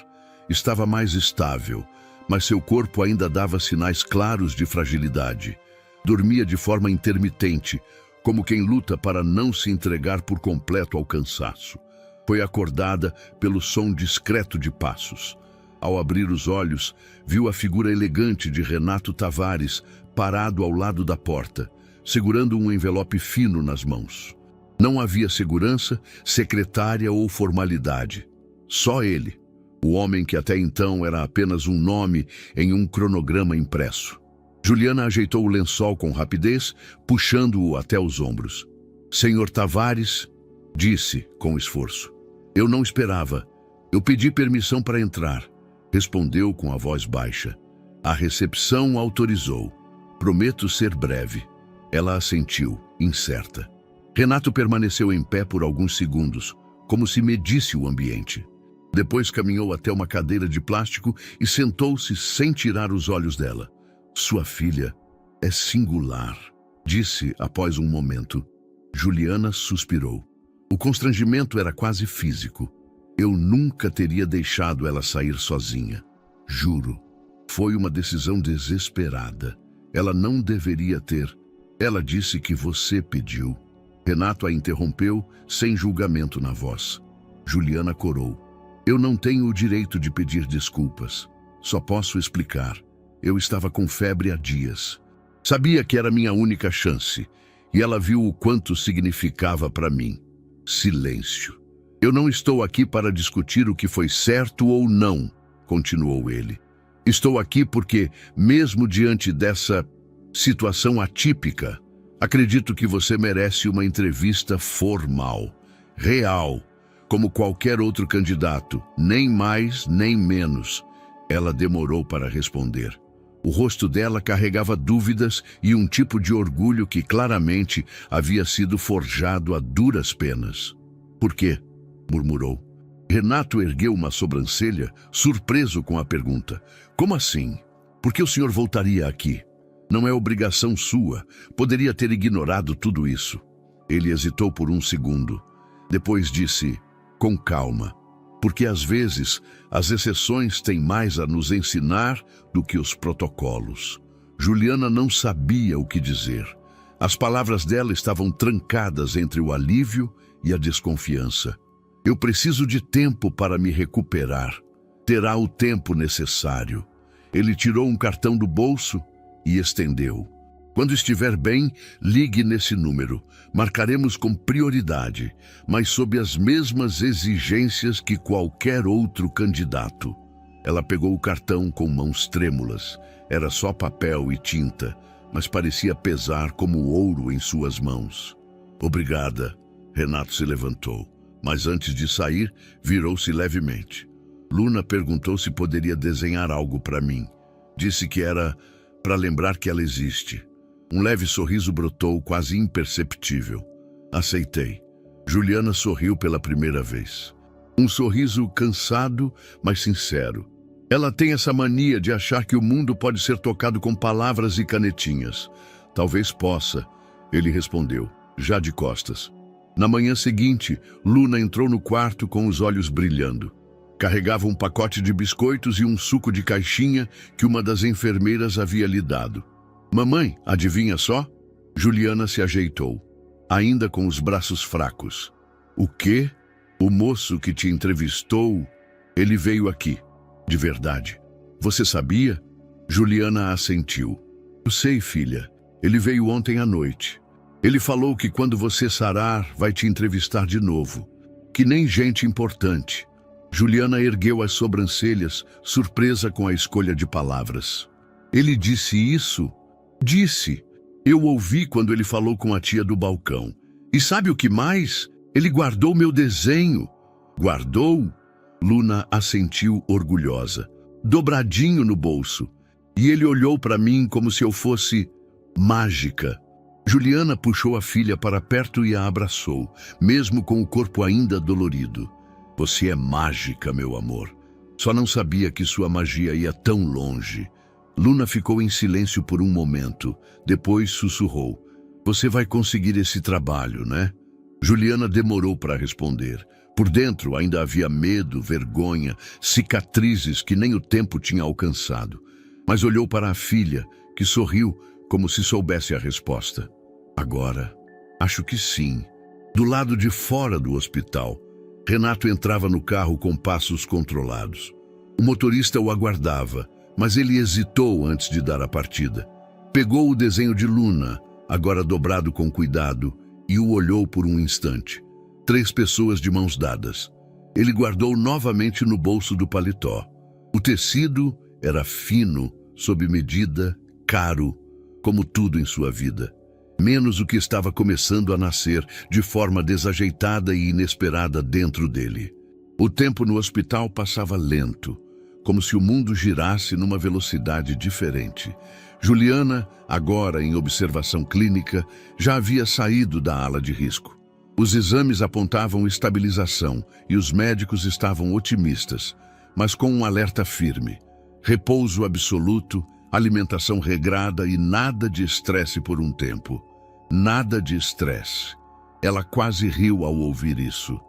Estava mais estável, mas seu corpo ainda dava sinais claros de fragilidade. Dormia de forma intermitente, como quem luta para não se entregar por completo ao cansaço. Foi acordada pelo som discreto de passos. Ao abrir os olhos, viu a figura elegante de Renato Tavares parado ao lado da porta, segurando um envelope fino nas mãos. Não havia segurança, secretária ou formalidade. Só ele, o homem que até então era apenas um nome em um cronograma impresso. Juliana ajeitou o lençol com rapidez, puxando-o até os ombros. Senhor Tavares, disse com esforço. Eu não esperava. Eu pedi permissão para entrar. Respondeu com a voz baixa. A recepção autorizou. Prometo ser breve. Ela assentiu, incerta. Renato permaneceu em pé por alguns segundos, como se medisse o ambiente. Depois caminhou até uma cadeira de plástico e sentou-se sem tirar os olhos dela. Sua filha é singular, disse após um momento. Juliana suspirou. O constrangimento era quase físico. Eu nunca teria deixado ela sair sozinha. Juro. Foi uma decisão desesperada. Ela não deveria ter. Ela disse que você pediu. Renato a interrompeu, sem julgamento na voz. Juliana corou. Eu não tenho o direito de pedir desculpas. Só posso explicar. Eu estava com febre há dias. Sabia que era minha única chance. E ela viu o quanto significava para mim. Silêncio. Eu não estou aqui para discutir o que foi certo ou não, continuou ele. Estou aqui porque, mesmo diante dessa situação atípica, acredito que você merece uma entrevista formal, real, como qualquer outro candidato, nem mais nem menos. Ela demorou para responder. O rosto dela carregava dúvidas e um tipo de orgulho que claramente havia sido forjado a duras penas. Por quê? Murmurou. Renato ergueu uma sobrancelha, surpreso com a pergunta. Como assim? Por que o senhor voltaria aqui? Não é obrigação sua. Poderia ter ignorado tudo isso. Ele hesitou por um segundo. Depois disse, com calma, porque às vezes as exceções têm mais a nos ensinar do que os protocolos. Juliana não sabia o que dizer. As palavras dela estavam trancadas entre o alívio e a desconfiança. Eu preciso de tempo para me recuperar. Terá o tempo necessário. Ele tirou um cartão do bolso e estendeu. Quando estiver bem, ligue nesse número. Marcaremos com prioridade, mas sob as mesmas exigências que qualquer outro candidato. Ela pegou o cartão com mãos trêmulas. Era só papel e tinta, mas parecia pesar como ouro em suas mãos. Obrigada. Renato se levantou, mas antes de sair, virou-se levemente. Luna perguntou se poderia desenhar algo para mim. Disse que era para lembrar que ela existe. Um leve sorriso brotou, quase imperceptível. Aceitei. Juliana sorriu pela primeira vez. Um sorriso cansado, mas sincero. Ela tem essa mania de achar que o mundo pode ser tocado com palavras e canetinhas. Talvez possa, ele respondeu, já de costas. Na manhã seguinte, Luna entrou no quarto com os olhos brilhando. Carregava um pacote de biscoitos e um suco de caixinha que uma das enfermeiras havia lhe dado. Mamãe, adivinha só? Juliana se ajeitou, ainda com os braços fracos. O quê? O moço que te entrevistou, ele veio aqui. De verdade. Você sabia? Juliana assentiu. Eu sei, filha. Ele veio ontem à noite. Ele falou que quando você sarar, vai te entrevistar de novo. Que nem gente importante. Juliana ergueu as sobrancelhas, surpresa com a escolha de palavras. Ele disse isso? Disse. Eu ouvi quando ele falou com a tia do balcão. E sabe o que mais? Ele guardou meu desenho. Guardou? Luna assentiu orgulhosa, dobradinho no bolso. E ele olhou para mim como se eu fosse mágica. Juliana puxou a filha para perto e a abraçou, mesmo com o corpo ainda dolorido. Você é mágica, meu amor. Só não sabia que sua magia ia tão longe. Luna ficou em silêncio por um momento, depois sussurrou. Você vai conseguir esse trabalho, né? Juliana demorou para responder. Por dentro ainda havia medo, vergonha, cicatrizes que nem o tempo tinha alcançado. Mas olhou para a filha, que sorriu como se soubesse a resposta. Agora, acho que sim. Do lado de fora do hospital, Renato entrava no carro com passos controlados. O motorista o aguardava, mas ele hesitou antes de dar a partida. Pegou o desenho de Luna, agora dobrado com cuidado, e o olhou por um instante. 3 pessoas de mãos dadas. Ele guardou novamente no bolso do paletó. O tecido era fino, sob medida, caro, como tudo em sua vida. Menos o que estava começando a nascer de forma desajeitada e inesperada dentro dele. O tempo no hospital passava lento, como se o mundo girasse numa velocidade diferente. Juliana, agora em observação clínica, já havia saído da ala de risco. Os exames apontavam estabilização e os médicos estavam otimistas, mas com um alerta firme. Repouso absoluto, alimentação regrada e nada de estresse por um tempo. Nada de estresse. Ela quase riu ao ouvir isso.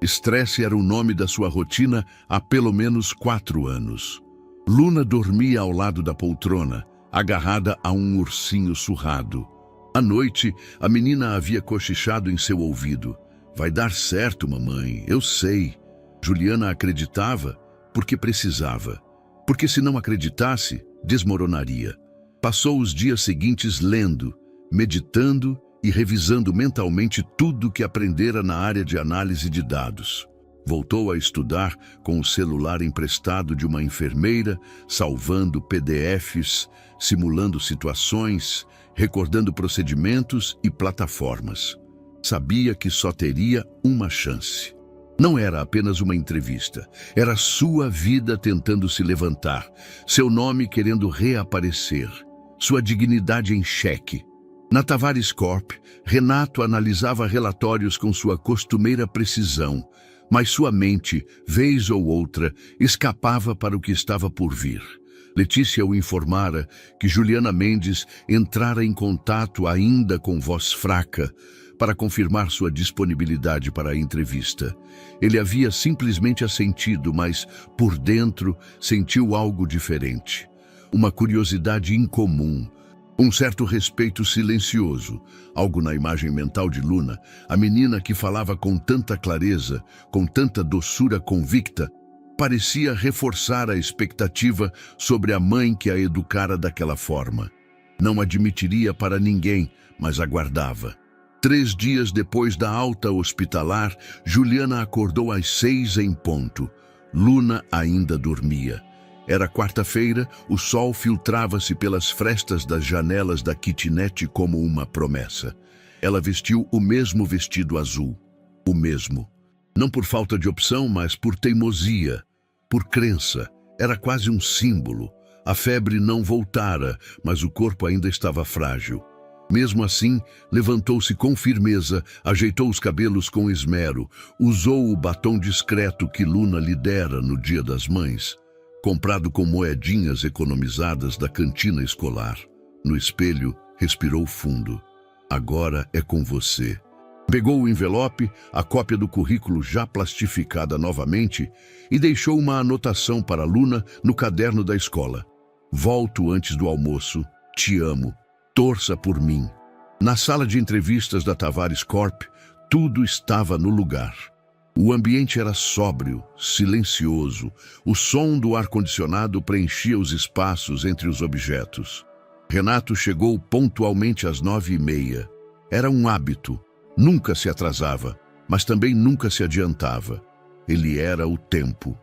Estresse era o nome da sua rotina há pelo menos 4 anos. Luna dormia ao lado da poltrona, agarrada a um ursinho surrado. À noite, a menina havia cochichado em seu ouvido. Vai dar certo, mamãe, eu sei. Juliana acreditava porque precisava. Porque se não acreditasse, desmoronaria. Passou os dias seguintes lendo, meditando e revisando mentalmente tudo que aprendera na área de análise de dados. Voltou a estudar com o celular emprestado de uma enfermeira, salvando PDFs, simulando situações, recordando procedimentos e plataformas. Sabia que só teria uma chance. Não era apenas uma entrevista, era sua vida tentando se levantar, seu nome querendo reaparecer, sua dignidade em xeque. Na Tavares Corp, Renato analisava relatórios com sua costumeira precisão, mas sua mente, vez ou outra, escapava para o que estava por vir. Letícia o informara que Juliana Mendes entrara em contato ainda com voz fraca para confirmar sua disponibilidade para a entrevista. Ele havia simplesmente assentido, mas, por dentro, sentiu algo diferente. Uma curiosidade incomum, um certo respeito silencioso, algo na imagem mental de Luna, a menina que falava com tanta clareza, com tanta doçura convicta, parecia reforçar a expectativa sobre a mãe que a educara daquela forma. Não admitiria para ninguém, mas aguardava. 3 dias depois da alta hospitalar, Juliana acordou às 6 em ponto. Luna ainda dormia. Era quarta-feira, o sol filtrava-se pelas frestas das janelas da kitnet como uma promessa. Ela vestiu o mesmo vestido azul. O mesmo. Não por falta de opção, mas por teimosia, por crença. Era quase um símbolo. A febre não voltara, mas o corpo ainda estava frágil. Mesmo assim, levantou-se com firmeza, ajeitou os cabelos com esmero, usou o batom discreto que Luna lhe dera no Dia das Mães, comprado com moedinhas economizadas da cantina escolar. No espelho, respirou fundo. Agora é com você. Pegou o envelope, a cópia do currículo já plastificada novamente, e deixou uma anotação para Luna no caderno da escola. Volto antes do almoço. Te amo. Torça por mim. Na sala de entrevistas da Tavares Corp, tudo estava no lugar. O ambiente era sóbrio, silencioso. O som do ar-condicionado preenchia os espaços entre os objetos. Renato chegou pontualmente às 9h30. Era um hábito. Nunca se atrasava, mas também nunca se adiantava. Ele era o tempo.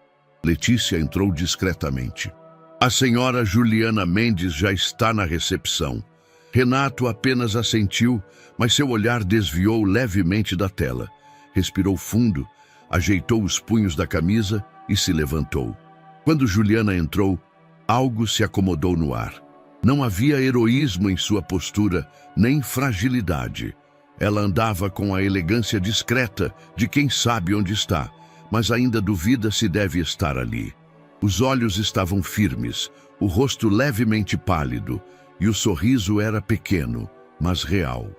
Letícia entrou discretamente. A senhora Juliana Mendes já está na recepção. Renato apenas assentiu, mas seu olhar desviou levemente da tela. Respirou fundo, ajeitou os punhos da camisa e se levantou. Quando Juliana entrou, algo se acomodou no ar. Não havia heroísmo em sua postura, nem fragilidade. Ela andava com a elegância discreta de quem sabe onde está, mas ainda duvida se deve estar ali. Os olhos estavam firmes, o rosto levemente pálido, e o sorriso era pequeno, mas real.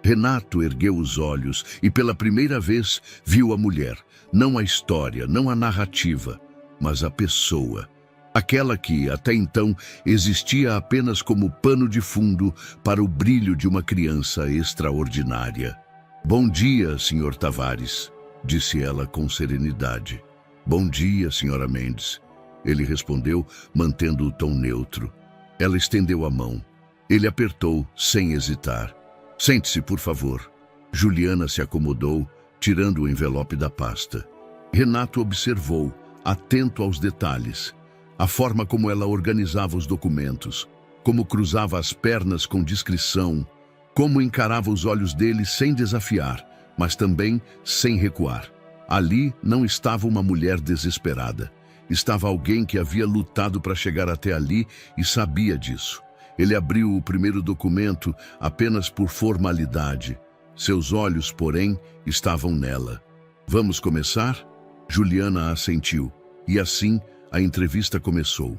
Renato ergueu os olhos e pela primeira vez viu a mulher, não a história, não a narrativa, mas a pessoa. Aquela que, até então, existia apenas como pano de fundo para o brilho de uma criança extraordinária. "Bom dia, Sr. Tavares", disse ela com serenidade. "Bom dia, Sra. Mendes", ele respondeu, mantendo o tom neutro. Ela estendeu a mão. Ele apertou, sem hesitar. "Sente-se, por favor." Juliana se acomodou, tirando o envelope da pasta. Renato observou, atento aos detalhes. A forma como ela organizava os documentos, como cruzava as pernas com discrição, como encarava os olhos dele sem desafiar, mas também sem recuar. Ali não estava uma mulher desesperada. Estava alguém que havia lutado para chegar até ali e sabia disso. Ele abriu o primeiro documento apenas por formalidade. Seus olhos, porém, estavam nela. "Vamos começar?" Juliana assentiu, e assim a entrevista começou.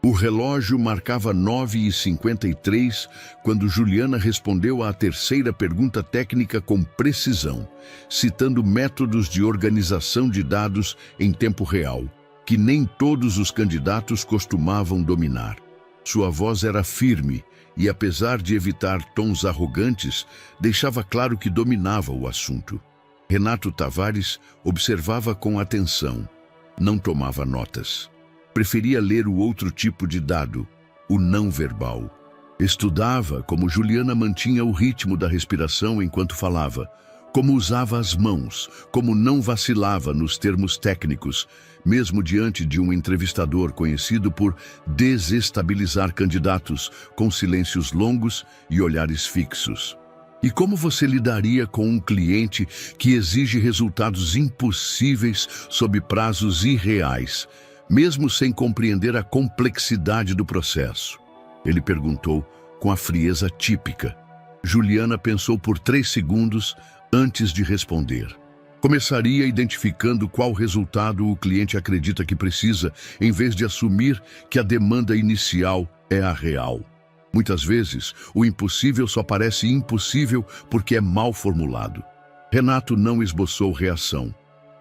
O relógio marcava 9h53 quando Juliana respondeu à terceira pergunta técnica com precisão, citando métodos de organização de dados em tempo real, que nem todos os candidatos costumavam dominar. Sua voz era firme e, apesar de evitar tons arrogantes, deixava claro que dominava o assunto. Renato Tavares observava com atenção. Não tomava notas. Preferia ler o outro tipo de dado, o não verbal. Estudava como Juliana mantinha o ritmo da respiração enquanto falava, como usava as mãos, como não vacilava nos termos técnicos, mesmo diante de um entrevistador conhecido por desestabilizar candidatos com silêncios longos e olhares fixos. E como você lidaria com um cliente que exige resultados impossíveis sob prazos irreais, mesmo sem compreender a complexidade do processo? Ele perguntou com a frieza típica. Juliana pensou por 3 segundos antes de responder. Começaria identificando qual resultado o cliente acredita que precisa, em vez de assumir que a demanda inicial é a real. Muitas vezes, o impossível só parece impossível porque é mal formulado. Renato não esboçou reação,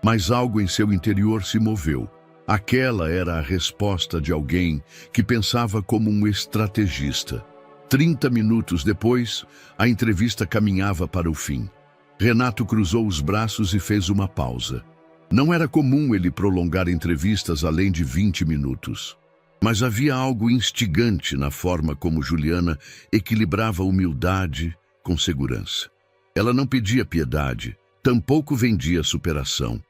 mas algo em seu interior se moveu. Aquela era a resposta de alguém que pensava como um estrategista. 30 minutos depois, a entrevista caminhava para o fim. Renato cruzou os braços e fez uma pausa. Não era comum ele prolongar entrevistas além de 20 minutos. Mas havia algo instigante na forma como Juliana equilibrava humildade com segurança. Ela não pedia piedade, tampouco vendia superação.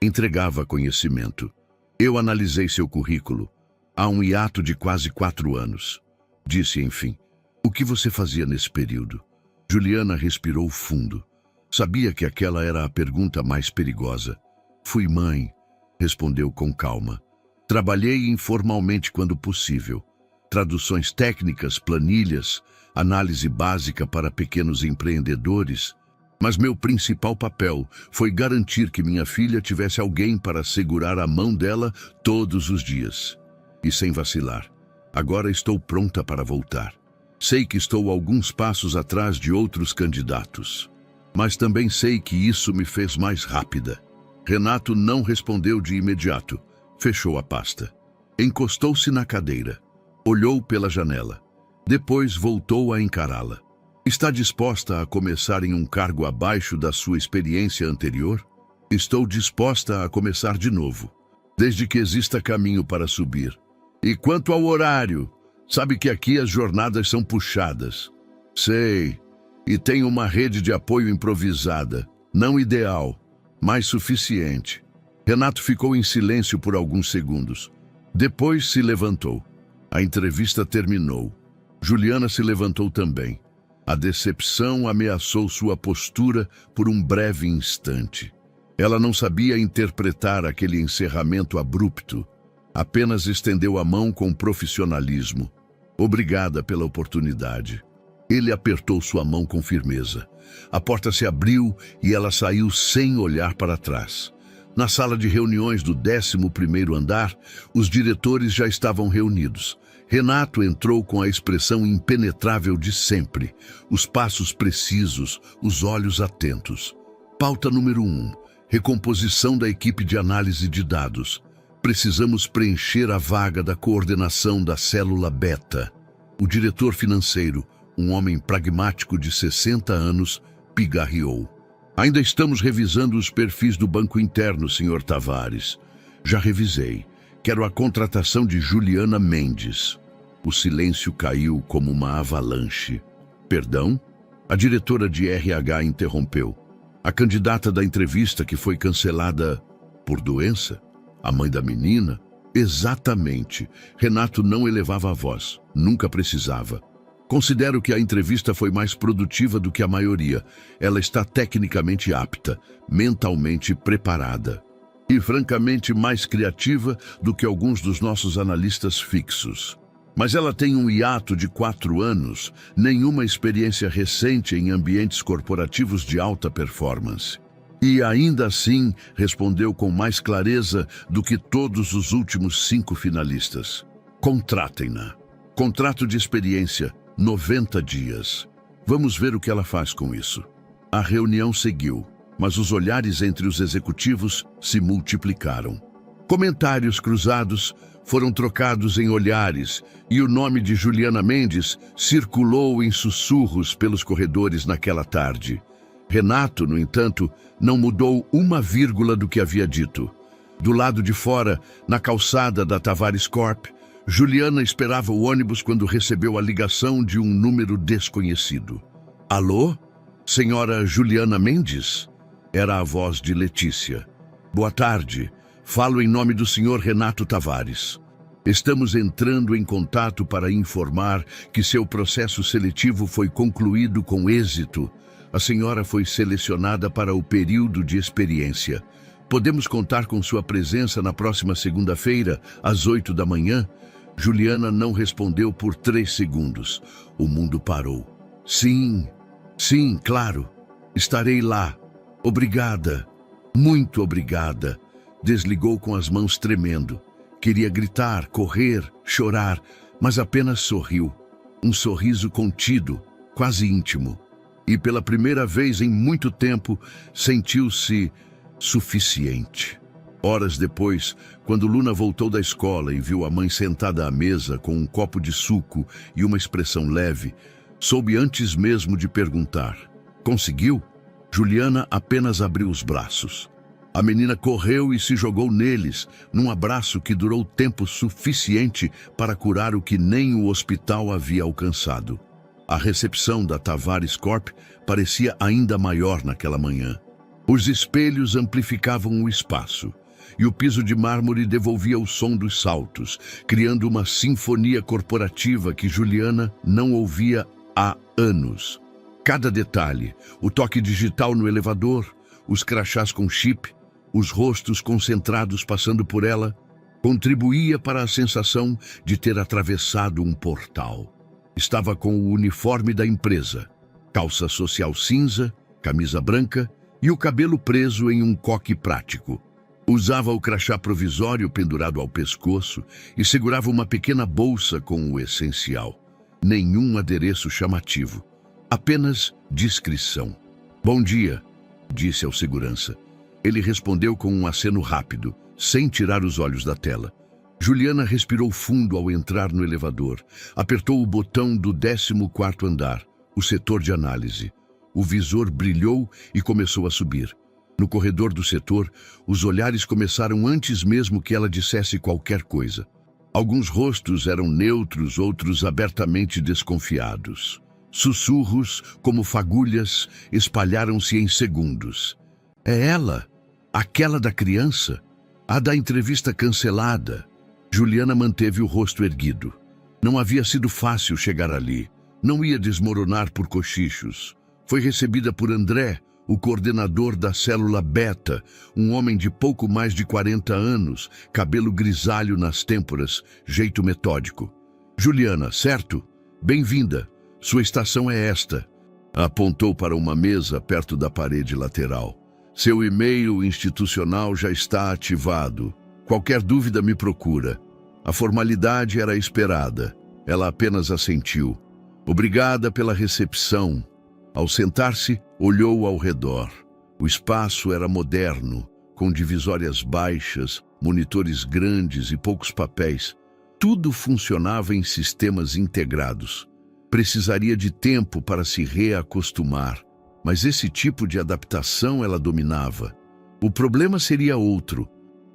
Entregava conhecimento. "Eu analisei seu currículo. Há um hiato de quase 4 anos. Disse, enfim. O que você fazia nesse período?" Juliana respirou fundo. Sabia que aquela era a pergunta mais perigosa. "Fui mãe", respondeu com calma. "Trabalhei informalmente quando possível. Traduções técnicas, planilhas, análise básica para pequenos empreendedores. Mas meu principal papel foi garantir que minha filha tivesse alguém para segurar a mão dela todos os dias. E sem vacilar. Agora estou pronta para voltar. Sei que estou alguns passos atrás de outros candidatos. Mas também sei que isso me fez mais rápida." Renato não respondeu de imediato. Fechou a pasta. Encostou-se na cadeira. Olhou pela janela. Depois voltou a encará-la. "Está disposta a começar em um cargo abaixo da sua experiência anterior?" "Estou disposta a começar de novo, desde que exista caminho para subir." "E quanto ao horário? Sabe que aqui as jornadas são puxadas." "Sei. E tem uma rede de apoio improvisada. Não ideal, mas suficiente. Renato ficou em silêncio por alguns segundos. Depois se levantou. A entrevista terminou. Juliana se levantou também. A decepção ameaçou sua postura por um breve instante. Ela não sabia interpretar aquele encerramento abrupto. Apenas estendeu a mão com profissionalismo. Obrigada pela oportunidade. Ele apertou sua mão com firmeza. A porta se abriu e ela saiu sem olhar para trás. Na sala de reuniões do 11º andar, os diretores já estavam reunidos. Renato entrou com a expressão impenetrável de sempre, os passos precisos, os olhos atentos. Pauta número 1. Recomposição da equipe de análise de dados. Precisamos preencher a vaga da coordenação da célula beta. O diretor financeiro, um homem pragmático de 60 anos, pigarreou. Ainda estamos revisando os perfis do banco interno, Sr. Tavares. Já revisei. Quero a contratação de Juliana Mendes. O silêncio caiu como uma avalanche. Perdão? A diretora de RH interrompeu. A candidata da entrevista que foi cancelada por doença? A mãe da menina? Exatamente. Renato não elevava a voz. Nunca precisava. Considero que a entrevista foi mais produtiva do que a maioria. Ela está tecnicamente apta, mentalmente preparada. E, francamente, mais criativa do que alguns dos nossos analistas fixos. Mas ela tem um hiato de 4 anos, nenhuma experiência recente em ambientes corporativos de alta performance. E ainda assim respondeu com mais clareza do que todos os últimos 5 finalistas. Contratem-na. Contrato de experiência, 90 dias. Vamos ver o que ela faz com isso. A reunião seguiu, mas os olhares entre os executivos se multiplicaram. Comentários cruzados foram trocados em olhares e o nome de Juliana Mendes circulou em sussurros pelos corredores naquela tarde. Renato, no entanto, não mudou uma vírgula do que havia dito. Do lado de fora, na calçada da Tavares Corp, Juliana esperava o ônibus quando recebeu a ligação de um número desconhecido. Alô? Senhora Juliana Mendes? Era a voz de Letícia. Boa tarde. Falo em nome do senhor Renato Tavares. Estamos entrando em contato para informar que seu processo seletivo foi concluído com êxito. A senhora foi selecionada para o período de experiência. Podemos contar com sua presença na próxima segunda-feira, às 8 da manhã? Juliana não respondeu por 3 segundos. O mundo parou. Sim, claro. Estarei lá. Obrigada. Muito obrigada. Desligou com as mãos tremendo. Queria gritar, correr, chorar, mas apenas sorriu. Um sorriso contido, quase íntimo. E pela primeira vez em muito tempo, sentiu-se suficiente. Horas depois, quando Luna voltou da escola e viu a mãe sentada à mesa com um copo de suco e uma expressão leve, soube antes mesmo de perguntar. Conseguiu? Juliana apenas abriu os braços. A menina correu e se jogou neles, num abraço que durou tempo suficiente para curar o que nem o hospital havia alcançado. A recepção da Tavares Corp parecia ainda maior naquela manhã. Os espelhos amplificavam o espaço, e o piso de mármore devolvia o som dos saltos, criando uma sinfonia corporativa que Juliana não ouvia há anos. Cada detalhe, o toque digital no elevador, os crachás com chip, os rostos concentrados passando por ela, contribuía para a sensação de ter atravessado um portal. Estava com o uniforme da empresa, calça social cinza, camisa branca e o cabelo preso em um coque prático. Usava o crachá provisório pendurado ao pescoço e segurava uma pequena bolsa com o essencial. Nenhum adereço chamativo, apenas discrição. Bom dia, disse ao segurança. Ele respondeu com um aceno rápido, sem tirar os olhos da tela. Juliana respirou fundo ao entrar no elevador. Apertou o botão do 14º andar, o setor de análise. O visor brilhou e começou a subir. No corredor do setor, os olhares começaram antes mesmo que ela dissesse qualquer coisa. Alguns rostos eram neutros, outros abertamente desconfiados. Sussurros, como fagulhas, espalharam-se em segundos. É ela, aquela da criança, a da entrevista cancelada. Juliana manteve o rosto erguido. Não havia sido fácil chegar ali. Não ia desmoronar por cochichos. Foi recebida por André, o coordenador da célula Beta, um homem de pouco mais de 40 anos, cabelo grisalho nas têmporas, jeito metódico. Juliana, certo? Bem-vinda. Sua estação é esta. Apontou para uma mesa perto da parede lateral. Seu e-mail institucional já está ativado. Qualquer dúvida me procura. A formalidade era esperada. Ela apenas assentiu. Obrigada pela recepção. Ao sentar-se, olhou ao redor. O espaço era moderno, com divisórias baixas, monitores grandes e poucos papéis. Tudo funcionava em sistemas integrados. Precisaria de tempo para se reacostumar, mas esse tipo de adaptação ela dominava. O problema seria outro.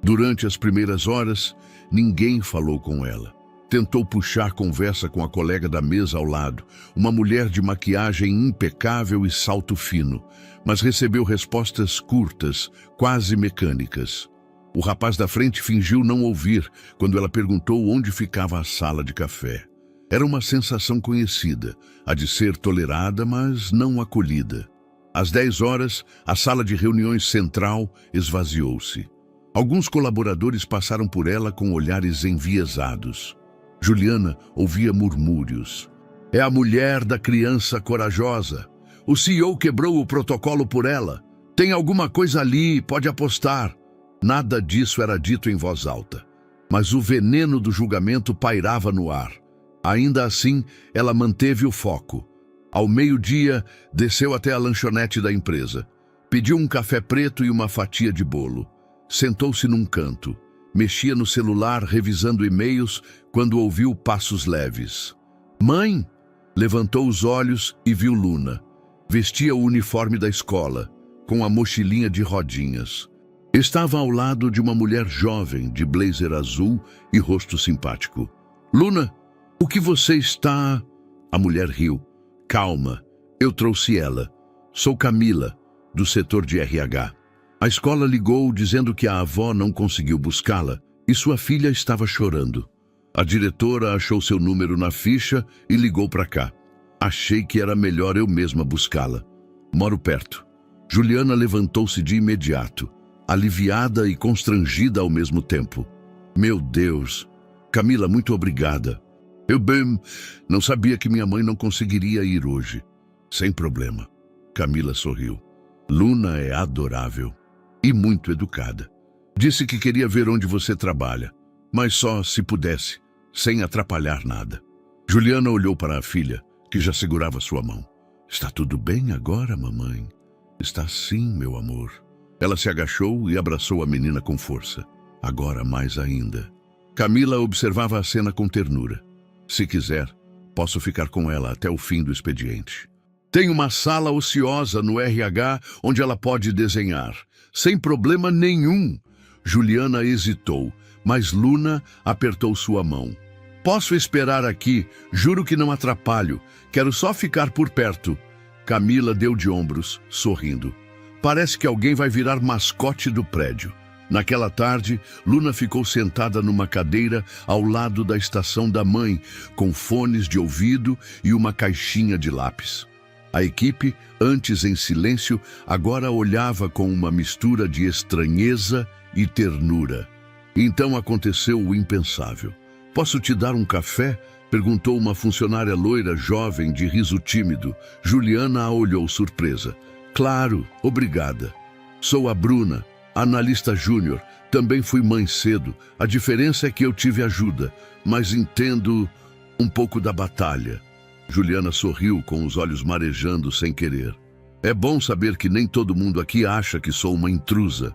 Durante as primeiras horas, ninguém falou com ela. Tentou puxar conversa com a colega da mesa ao lado, uma mulher de maquiagem impecável e salto fino, mas recebeu respostas curtas, quase mecânicas. O rapaz da frente fingiu não ouvir quando ela perguntou onde ficava a sala de café. Era uma sensação conhecida, a de ser tolerada, mas não acolhida. Às 10 horas, a sala de reuniões central esvaziou-se. Alguns colaboradores passaram por ela com olhares enviesados. Juliana ouvia murmúrios. É a mulher da criança corajosa. O CEO quebrou o protocolo por ela. Tem alguma coisa ali, pode apostar. Nada disso era dito em voz alta. Mas o veneno do julgamento pairava no ar. Ainda assim, ela manteve o foco. Ao meio-dia, desceu até a lanchonete da empresa. Pediu um café preto e uma fatia de bolo. Sentou-se num canto. Mexia no celular, revisando e-mails, quando ouviu passos leves. Mãe! Levantou os olhos e viu Luna. Vestia o uniforme da escola, com a mochilinha de rodinhas. Estava ao lado de uma mulher jovem, de blazer azul e rosto simpático. Luna, o que você está... A mulher riu. Calma, eu trouxe ela. Sou Camila, do setor de RH. A escola ligou dizendo que a avó não conseguiu buscá-la e sua filha estava chorando. A diretora achou seu número na ficha e ligou para cá. Achei que era melhor eu mesma buscá-la. Moro perto. Juliana levantou-se de imediato, aliviada e constrangida ao mesmo tempo. Meu Deus! Camila, muito obrigada. Eu bem, não sabia que minha mãe não conseguiria ir hoje. Sem problema. Camila sorriu. Luna é adorável e muito educada. Disse que queria ver onde você trabalha, mas só se pudesse, sem atrapalhar nada. Juliana olhou para a filha, que já segurava sua mão. Está tudo bem agora, mamãe? Está sim, meu amor. Ela se agachou e abraçou a menina com força. Agora mais ainda. Camila observava a cena com ternura. Se quiser, posso ficar com ela até o fim do expediente. Tem uma sala ociosa no RH onde ela pode desenhar, sem problema nenhum. Juliana hesitou, mas Luna apertou sua mão. Posso esperar aqui, juro que não atrapalho, quero só ficar por perto. Camila deu de ombros, sorrindo. Parece que alguém vai virar mascote do prédio. Naquela tarde, Luna ficou sentada numa cadeira ao lado da estação da mãe, com fones de ouvido e uma caixinha de lápis. A equipe, antes em silêncio, agora olhava com uma mistura de estranheza e ternura. Então aconteceu o impensável. Posso te dar um café? Perguntou uma funcionária loira jovem de riso tímido. Juliana a olhou surpresa. Claro, obrigada. Sou a Bruna, analista júnior. Também fui mãe cedo. A diferença é que eu tive ajuda, mas entendo um pouco da batalha. Juliana sorriu com os olhos marejando sem querer. É bom saber que nem todo mundo aqui acha que sou uma intrusa.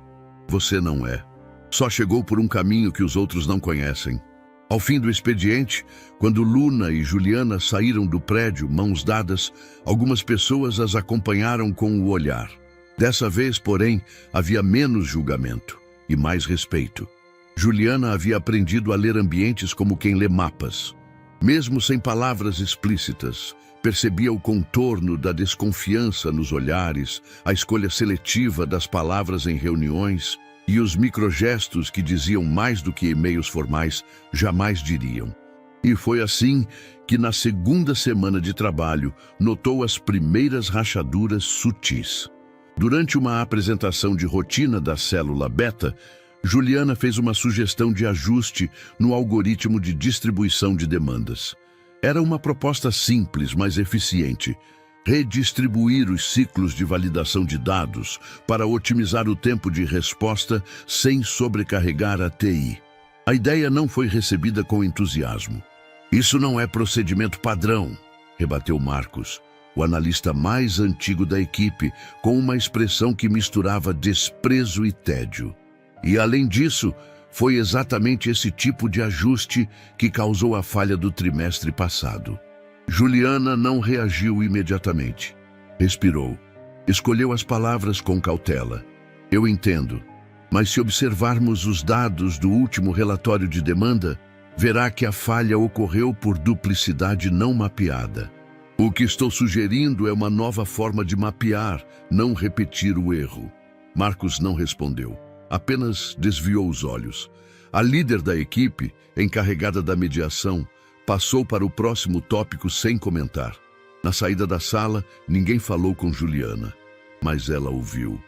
Você não é. Só chegou por um caminho que os outros não conhecem. Ao fim do expediente, quando Luna e Juliana saíram do prédio, mãos dadas, algumas pessoas as acompanharam com o olhar. Dessa vez, porém, havia menos julgamento e mais respeito. Juliana havia aprendido a ler ambientes como quem lê mapas. Mesmo sem palavras explícitas, Percebia o contorno da desconfiança nos olhares, a escolha seletiva das palavras em reuniões e os microgestos que diziam mais do que e-mails formais jamais diriam. E foi assim que, na segunda semana de trabalho, notou as primeiras rachaduras sutis. Durante uma apresentação de rotina da célula beta, Juliana fez uma sugestão de ajuste no algoritmo de distribuição de demandas. Era uma proposta simples, mas eficiente: redistribuir os ciclos de validação de dados para otimizar o tempo de resposta sem sobrecarregar a TI. A ideia não foi recebida com entusiasmo. "Isso não é procedimento padrão", rebateu Marcos, o analista mais antigo da equipe, com uma expressão que misturava desprezo e tédio. E, além disso, foi exatamente esse tipo de ajuste que causou a falha do trimestre passado. Juliana não reagiu imediatamente. Respirou. Escolheu as palavras com cautela. "Eu entendo, mas se observarmos os dados do último relatório de demanda, verá que a falha ocorreu por duplicidade não mapeada. O que estou sugerindo é uma nova forma de mapear, não repetir o erro." Marcos não respondeu. Apenas desviou os olhos. A líder da equipe, encarregada da mediação, passou para o próximo tópico sem comentar. Na saída da sala, ninguém falou com Juliana, mas ela ouviu,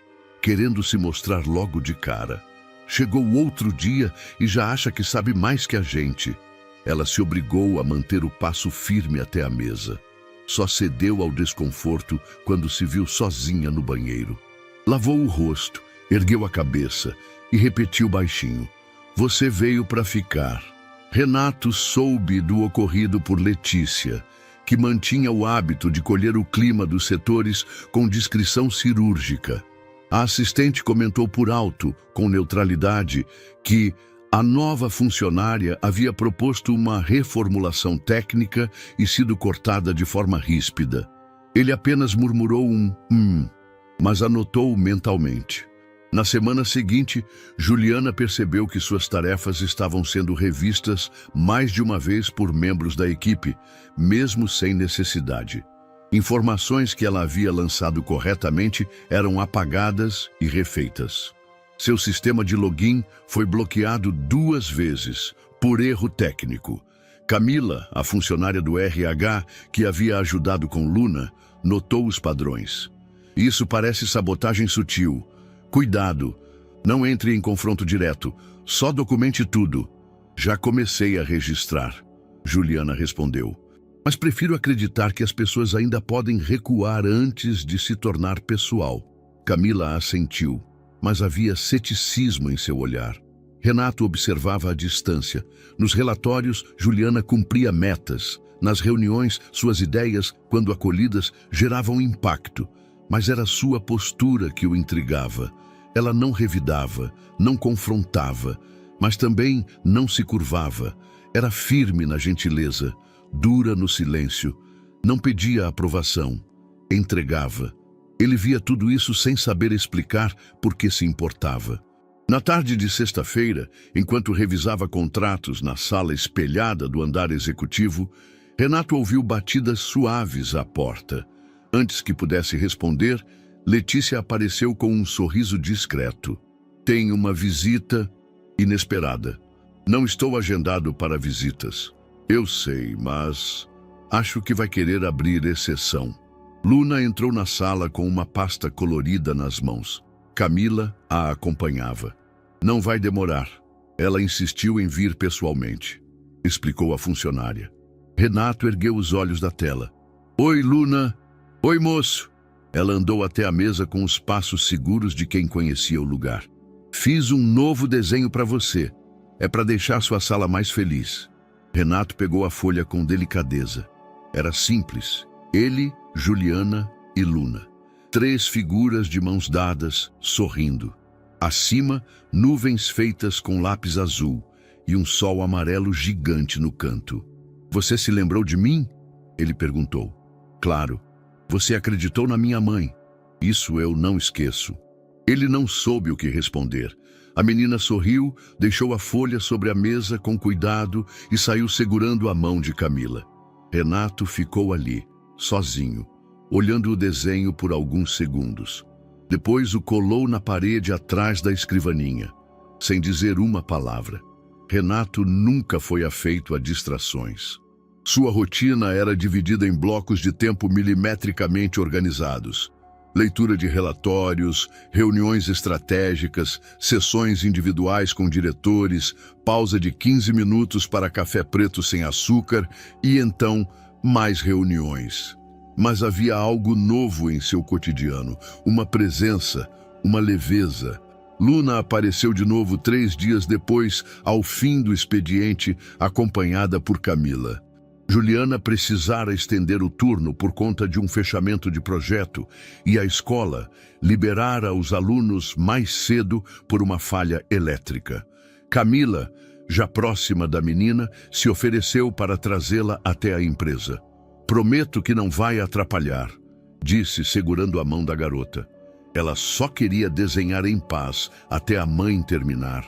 querendo se mostrar logo de cara. "Chegou outro dia e já acha que sabe mais que a gente." Ela se obrigou a manter o passo firme até a mesa. Só cedeu ao desconforto quando se viu sozinha no banheiro. Lavou o rosto, ergueu a cabeça e repetiu baixinho: "Você veio para ficar." Renato soube do ocorrido por Letícia, que mantinha o hábito de colher o clima dos setores com discrição cirúrgica. A assistente comentou por alto, com neutralidade, que a nova funcionária havia proposto uma reformulação técnica e sido cortada de forma ríspida. Ele apenas murmurou mas anotou mentalmente. Na semana seguinte, Juliana percebeu que suas tarefas estavam sendo revistas mais de uma vez por membros da equipe, mesmo sem necessidade. Informações que ela havia lançado corretamente eram apagadas e refeitas. Seu sistema de login foi bloqueado 2 vezes, por erro técnico. Camila, a funcionária do RH, que havia ajudado com Luna, notou os padrões. "Isso parece sabotagem sutil. Cuidado, não entre em confronto direto, só documente tudo." "Já comecei a registrar", Juliana respondeu. "Mas prefiro acreditar que as pessoas ainda podem recuar antes de se tornar pessoal." Camila assentiu, mas havia ceticismo em seu olhar. Renato observava à distância. Nos relatórios, Juliana cumpria metas. Nas reuniões, suas ideias, quando acolhidas, geravam impacto. Mas era sua postura que o intrigava. Ela não revidava, não confrontava, mas também não se curvava. Era firme na gentileza, dura no silêncio. Não pedia aprovação, entregava. Ele via tudo isso sem saber explicar por que se importava. Na tarde de sexta-feira, enquanto revisava contratos na sala espelhada do andar executivo, Renato ouviu batidas suaves à porta. Antes que pudesse responder, Letícia apareceu com um sorriso discreto. "Tem uma visita inesperada." "Não estou agendado para visitas." "Eu sei, mas acho que vai querer abrir exceção." Luna entrou na sala com uma pasta colorida nas mãos. Camila a acompanhava. "Não vai demorar." Ela insistiu em vir pessoalmente, explicou a funcionária. Renato ergueu os olhos da tela. "Oi, Luna." "Oi, moço." Ela andou até a mesa com os passos seguros de quem conhecia o lugar. "Fiz um novo desenho para você. É para deixar sua sala mais feliz." Renato pegou a folha com delicadeza. Era simples. Ele, Juliana e Luna. 3 figuras de mãos dadas, sorrindo. Acima, nuvens feitas com lápis azul e um sol amarelo gigante no canto. "Você se lembrou de mim?" ele perguntou. "Claro. Você acreditou na minha mãe. Isso eu não esqueço." Ele não soube o que responder. A menina sorriu, deixou a folha sobre a mesa com cuidado e saiu segurando a mão de Camila. Renato ficou ali, sozinho, olhando o desenho por alguns segundos. Depois o colou na parede atrás da escrivaninha, sem dizer uma palavra. Renato nunca foi afeito a distrações. Sua rotina era dividida em blocos de tempo milimetricamente organizados. Leitura de relatórios, reuniões estratégicas, sessões individuais com diretores, pausa de 15 minutos para café preto sem açúcar e então mais reuniões. Mas havia algo novo em seu cotidiano, uma presença, uma leveza. Luna apareceu de novo 3 dias depois, ao fim do expediente, acompanhada por Camila. Juliana precisara estender o turno por conta de um fechamento de projeto e a escola liberara os alunos mais cedo por uma falha elétrica. Camila, já próxima da menina, se ofereceu para trazê-la até a empresa. "Prometo que não vai atrapalhar", disse, segurando a mão da garota. Ela só queria desenhar em paz até a mãe terminar.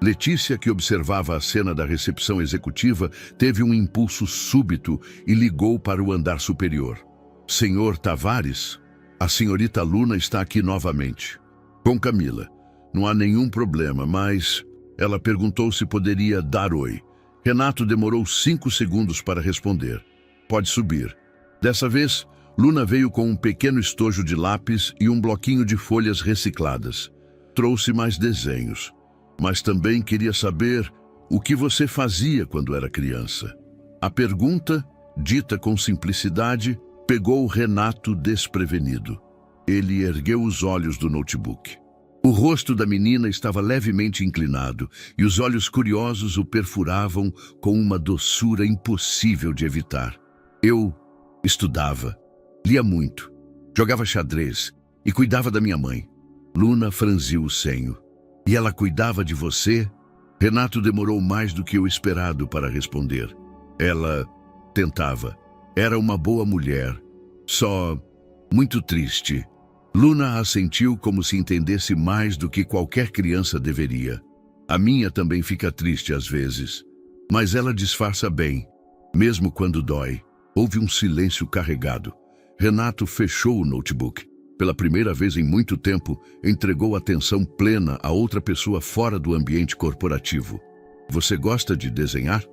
Letícia, que observava a cena da recepção executiva, teve um impulso súbito e ligou para o andar superior. "Senhor Tavares, a senhorita Luna está aqui novamente." "Com Camila. Não há nenhum problema, mas..." Ela perguntou se poderia dar oi. Renato demorou 5 segundos para responder. "Pode subir." Dessa vez, Luna veio com um pequeno estojo de lápis e um bloquinho de folhas recicladas. "Trouxe mais desenhos. Mas também queria saber o que você fazia quando era criança." A pergunta, dita com simplicidade, pegou Renato desprevenido. Ele ergueu os olhos do notebook. O rosto da menina estava levemente inclinado e os olhos curiosos o perfuravam com uma doçura impossível de evitar. "Eu estudava, lia muito, jogava xadrez e cuidava da minha mãe." Luna franziu o senho. "E ela cuidava de você?" Renato demorou mais do que o esperado para responder. "Ela tentava. Era uma boa mulher. Só muito triste." Luna assentiu como se entendesse mais do que qualquer criança deveria. "A minha também fica triste às vezes. Mas ela disfarça bem, mesmo quando dói." Houve um silêncio carregado. Renato fechou o notebook. Pela primeira vez em muito tempo, entregou atenção plena a outra pessoa fora do ambiente corporativo. "Você gosta de desenhar?"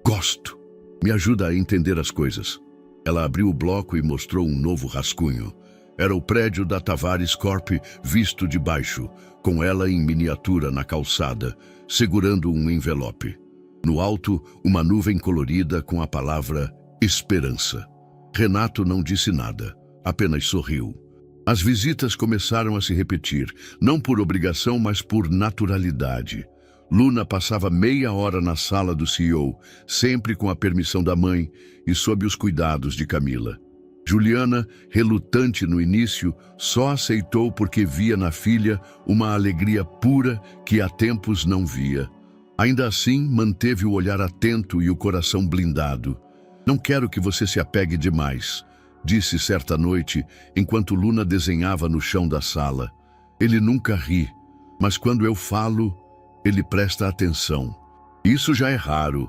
"Gosto. Me ajuda a entender as coisas." Ela abriu o bloco e mostrou um novo rascunho. Era o prédio da Tavares Corp visto de baixo, com ela em miniatura na calçada, segurando um envelope. No alto, uma nuvem colorida com a palavra Esperança. Renato não disse nada, apenas sorriu. As visitas começaram a se repetir, não por obrigação, mas por naturalidade. Luna passava meia hora na sala do CEO, sempre com a permissão da mãe e sob os cuidados de Camila. Juliana, relutante no início, só aceitou porque via na filha uma alegria pura que há tempos não via. Ainda assim, manteve o olhar atento e o coração blindado. "Não quero que você se apegue demais", disse certa noite, enquanto Luna desenhava no chão da sala. "Ele nunca ri, mas quando eu falo, ele presta atenção." "Isso já é raro",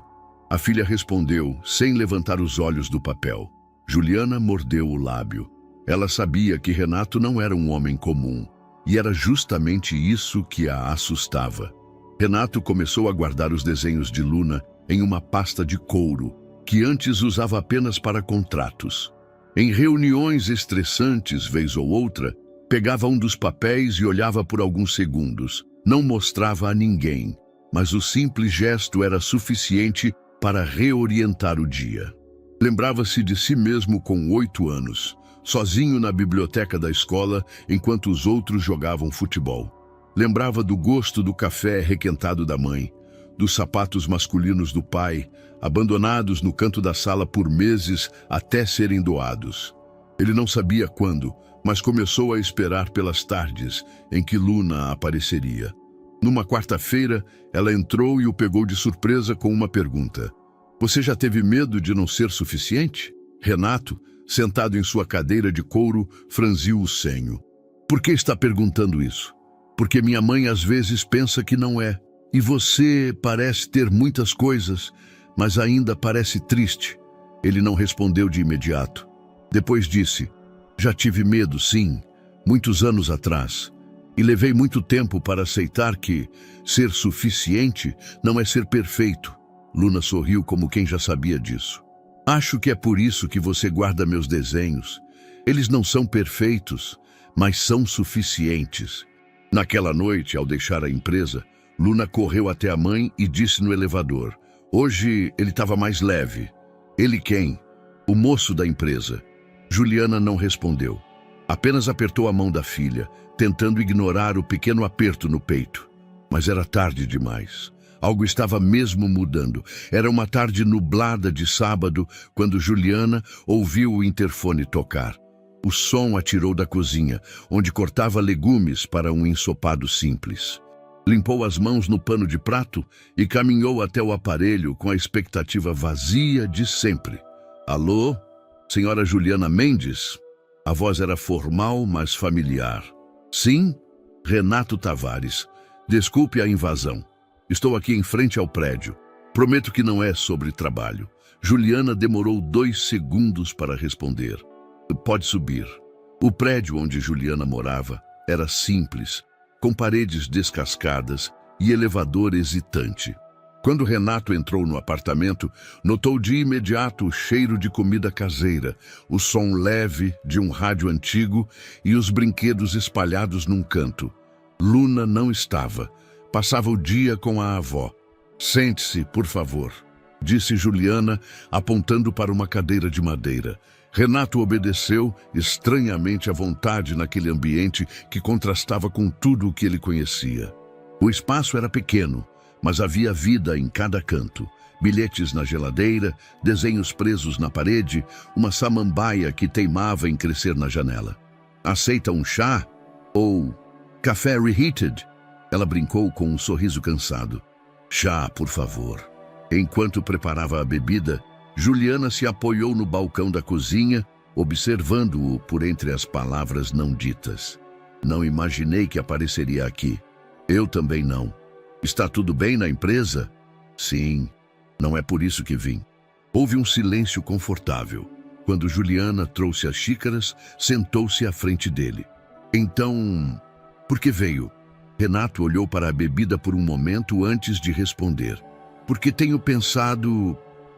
a filha respondeu, sem levantar os olhos do papel. Juliana mordeu o lábio. Ela sabia que Renato não era um homem comum, e era justamente isso que a assustava. Renato começou a guardar os desenhos de Luna em uma pasta de couro, que antes usava apenas para contratos. Em reuniões estressantes, vez ou outra, pegava um dos papéis e olhava por alguns segundos. Não mostrava a ninguém, mas o simples gesto era suficiente para reorientar o dia. Lembrava-se de si mesmo com 8 anos, sozinho na biblioteca da escola enquanto os outros jogavam futebol. Lembrava do gosto do café requentado da mãe, dos sapatos masculinos do pai, abandonados no canto da sala por meses até serem doados. Ele não sabia quando, mas começou a esperar pelas tardes em que Luna apareceria. Numa quarta-feira, ela entrou e o pegou de surpresa com uma pergunta. "Você já teve medo de não ser suficiente?" Renato, sentado em sua cadeira de couro, franziu o senho. "Por que está perguntando isso?" "Porque minha mãe às vezes pensa que não é. E você parece ter muitas coisas, mas ainda parece triste." Ele não respondeu de imediato. Depois disse: já tive medo, sim, muitos anos atrás. E levei muito tempo para aceitar que ser suficiente não é ser perfeito. Luna sorriu como quem já sabia disso. Acho que é por isso que você guarda meus desenhos. Eles não são perfeitos, mas são suficientes. Naquela noite, ao deixar a empresa, Luna correu até a mãe e disse no elevador: hoje ele estava mais leve. Ele quem? O moço da empresa. Juliana não respondeu. Apenas apertou a mão da filha, tentando ignorar o pequeno aperto no peito. Mas era tarde demais. Algo estava mesmo mudando. Era uma tarde nublada de sábado, quando Juliana ouviu o interfone tocar. O som atirou da cozinha, onde cortava legumes para um ensopado simples. Limpou as mãos no pano de prato e caminhou até o aparelho com a expectativa vazia de sempre. Alô? Senhora Juliana Mendes? A voz era formal, mas familiar. Sim? Renato Tavares. Desculpe a invasão. Estou aqui em frente ao prédio. Prometo que não é sobre trabalho. Juliana demorou 2 segundos para responder. Pode subir. O prédio onde Juliana morava era simples, com paredes descascadas e elevador hesitante. Quando Renato entrou no apartamento, notou de imediato o cheiro de comida caseira, o som leve de um rádio antigo e os brinquedos espalhados num canto. Luna não estava. Passava o dia com a avó. Sente-se, por favor, disse Juliana, apontando para uma cadeira de madeira. Renato obedeceu, estranhamente à vontade naquele ambiente que contrastava com tudo o que ele conhecia. O espaço era pequeno, mas havia vida em cada canto. Bilhetes na geladeira, desenhos presos na parede, uma samambaia que teimava em crescer na janela. Aceita um chá? Ou café reheated? Ela brincou com um sorriso cansado. Chá, por favor. Enquanto preparava a bebida, Juliana se apoiou no balcão da cozinha, observando-o por entre as palavras não ditas. Não imaginei que apareceria aqui. Eu também não. Está tudo bem na empresa? Sim, não é por isso que vim. Houve um silêncio confortável. Quando Juliana trouxe as xícaras, sentou-se à frente dele. Então, por que veio? Renato olhou para a bebida por um momento antes de responder. Porque tenho pensado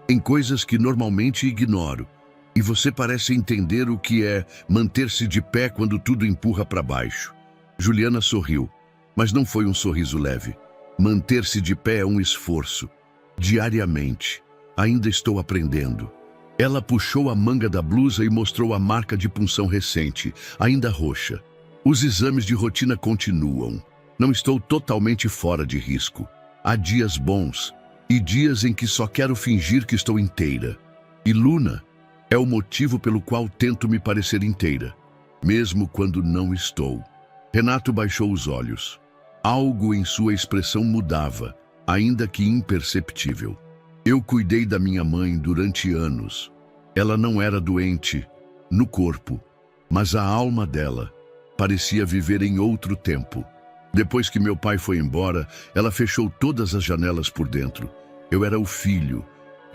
em coisas que normalmente ignoro. E você parece entender o que é manter-se de pé quando tudo empurra para baixo. Juliana sorriu, mas não foi um sorriso leve. Manter-se de pé é um esforço. Diariamente. Ainda estou aprendendo. Ela puxou a manga da blusa e mostrou a marca de punção recente, ainda roxa. Os exames de rotina continuam. Não estou totalmente fora de risco. Há dias bons e dias em que só quero fingir que estou inteira. E Luna é o motivo pelo qual tento me parecer inteira, mesmo quando não estou. Renato baixou os olhos. Algo em sua expressão mudava, ainda que imperceptível. Eu cuidei da minha mãe durante anos. Ela não era doente no corpo, mas a alma dela parecia viver em outro tempo. Depois que meu pai foi embora, ela fechou todas as janelas por dentro. Eu era o filho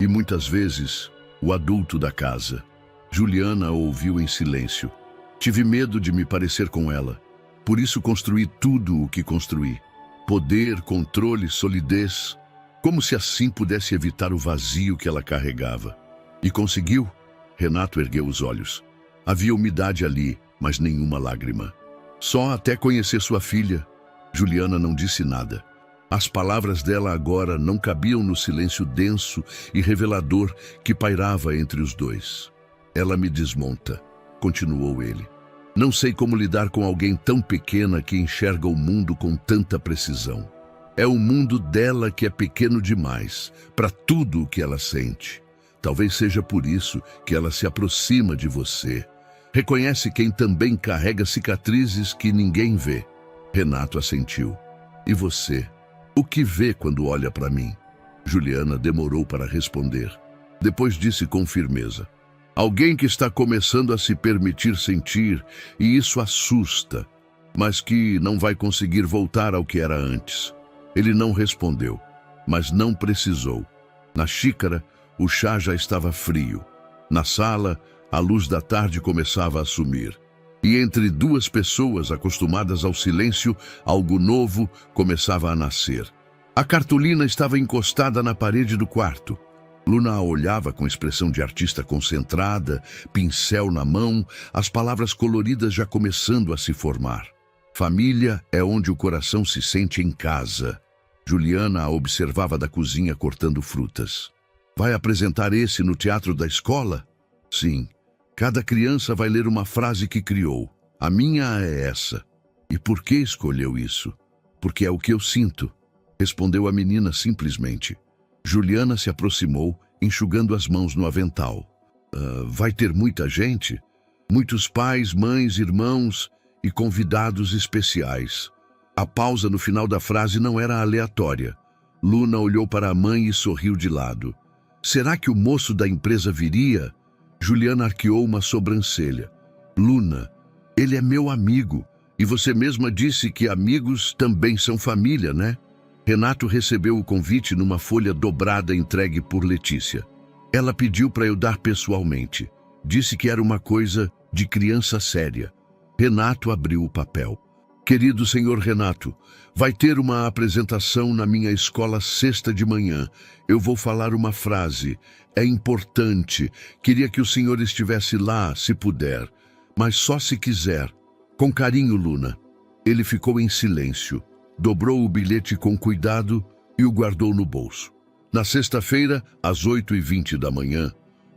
e muitas vezes o adulto da casa. Juliana ouviu em silêncio. Tive medo de me parecer com ela. Por isso construí tudo o que construí. Poder, controle, solidez. Como se assim pudesse evitar o vazio que ela carregava. E conseguiu? Renato ergueu os olhos. Havia umidade ali, mas nenhuma lágrima. Só até conhecer sua filha. Juliana não disse nada. As palavras dela agora não cabiam no silêncio denso e revelador que pairava entre os dois. Ela me desmonta, continuou ele. Não sei como lidar com alguém tão pequena que enxerga o mundo com tanta precisão. É o mundo dela que é pequeno demais, para tudo o que ela sente. Talvez seja por isso que ela se aproxima de você. Reconhece quem também carrega cicatrizes que ninguém vê. Renato assentiu. E você? O que vê quando olha para mim? Juliana demorou para responder. Depois disse com firmeza. Alguém que está começando a se permitir sentir, e isso assusta, mas que não vai conseguir voltar ao que era antes. Ele não respondeu, mas não precisou. Na xícara, o chá já estava frio. Na sala, A luz da tarde começava a sumir. E entre duas pessoas acostumadas ao silêncio, algo novo começava a nascer. A cartolina estava encostada na parede do quarto. Luna a olhava com expressão de artista concentrada, pincel na mão, as palavras coloridas já começando a se formar. Família é onde o coração se sente em casa. Juliana a observava da cozinha cortando frutas. Vai apresentar esse no teatro da escola? Sim. Cada criança vai ler uma frase que criou. A minha é essa. E por que escolheu isso? Porque é o que eu sinto, respondeu a menina simplesmente. Juliana se aproximou, enxugando as mãos no avental. Vai ter muita gente? Muitos pais, mães, irmãos e convidados especiais. A pausa no final da frase não era aleatória. Luna olhou para a mãe e sorriu de lado. Será que o moço da empresa viria? Juliana arqueou uma sobrancelha. Luna, ele é meu amigo. E você mesma disse que amigos também são família, né? Renato recebeu o convite numa folha dobrada entregue por Letícia. Ela pediu para eu dar pessoalmente. Disse que era uma coisa de criança séria. Renato abriu o papel. Querido senhor Renato, vai ter uma apresentação na minha escola sexta de manhã. Eu vou falar uma frase. É importante. Queria que o senhor estivesse lá, se puder. Mas só se quiser. Com carinho, Luna. Ele ficou em silêncio. Dobrou o bilhete com cuidado e o guardou no bolso. Na sexta-feira, às 8h20 da manhã,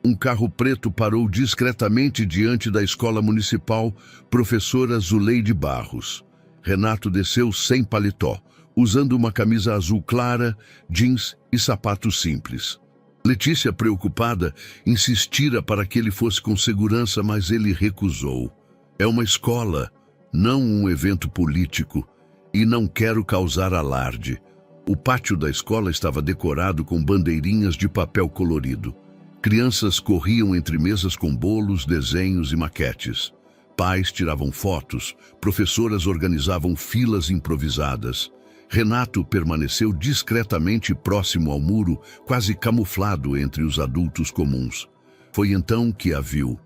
um carro preto parou discretamente diante da escola municipal Professora Zuleide Barros. Renato desceu sem paletó, usando uma camisa azul clara, jeans e sapatos simples. Letícia, preocupada, insistira para que ele fosse com segurança, mas ele recusou. É uma escola, não um evento político, e não quero causar alarde. O pátio da escola estava decorado com bandeirinhas de papel colorido. Crianças corriam entre mesas com bolos, desenhos e maquetes. Pais tiravam fotos, professoras organizavam filas improvisadas. Renato permaneceu discretamente próximo ao muro, quase camuflado entre os adultos comuns. Foi então que a viu.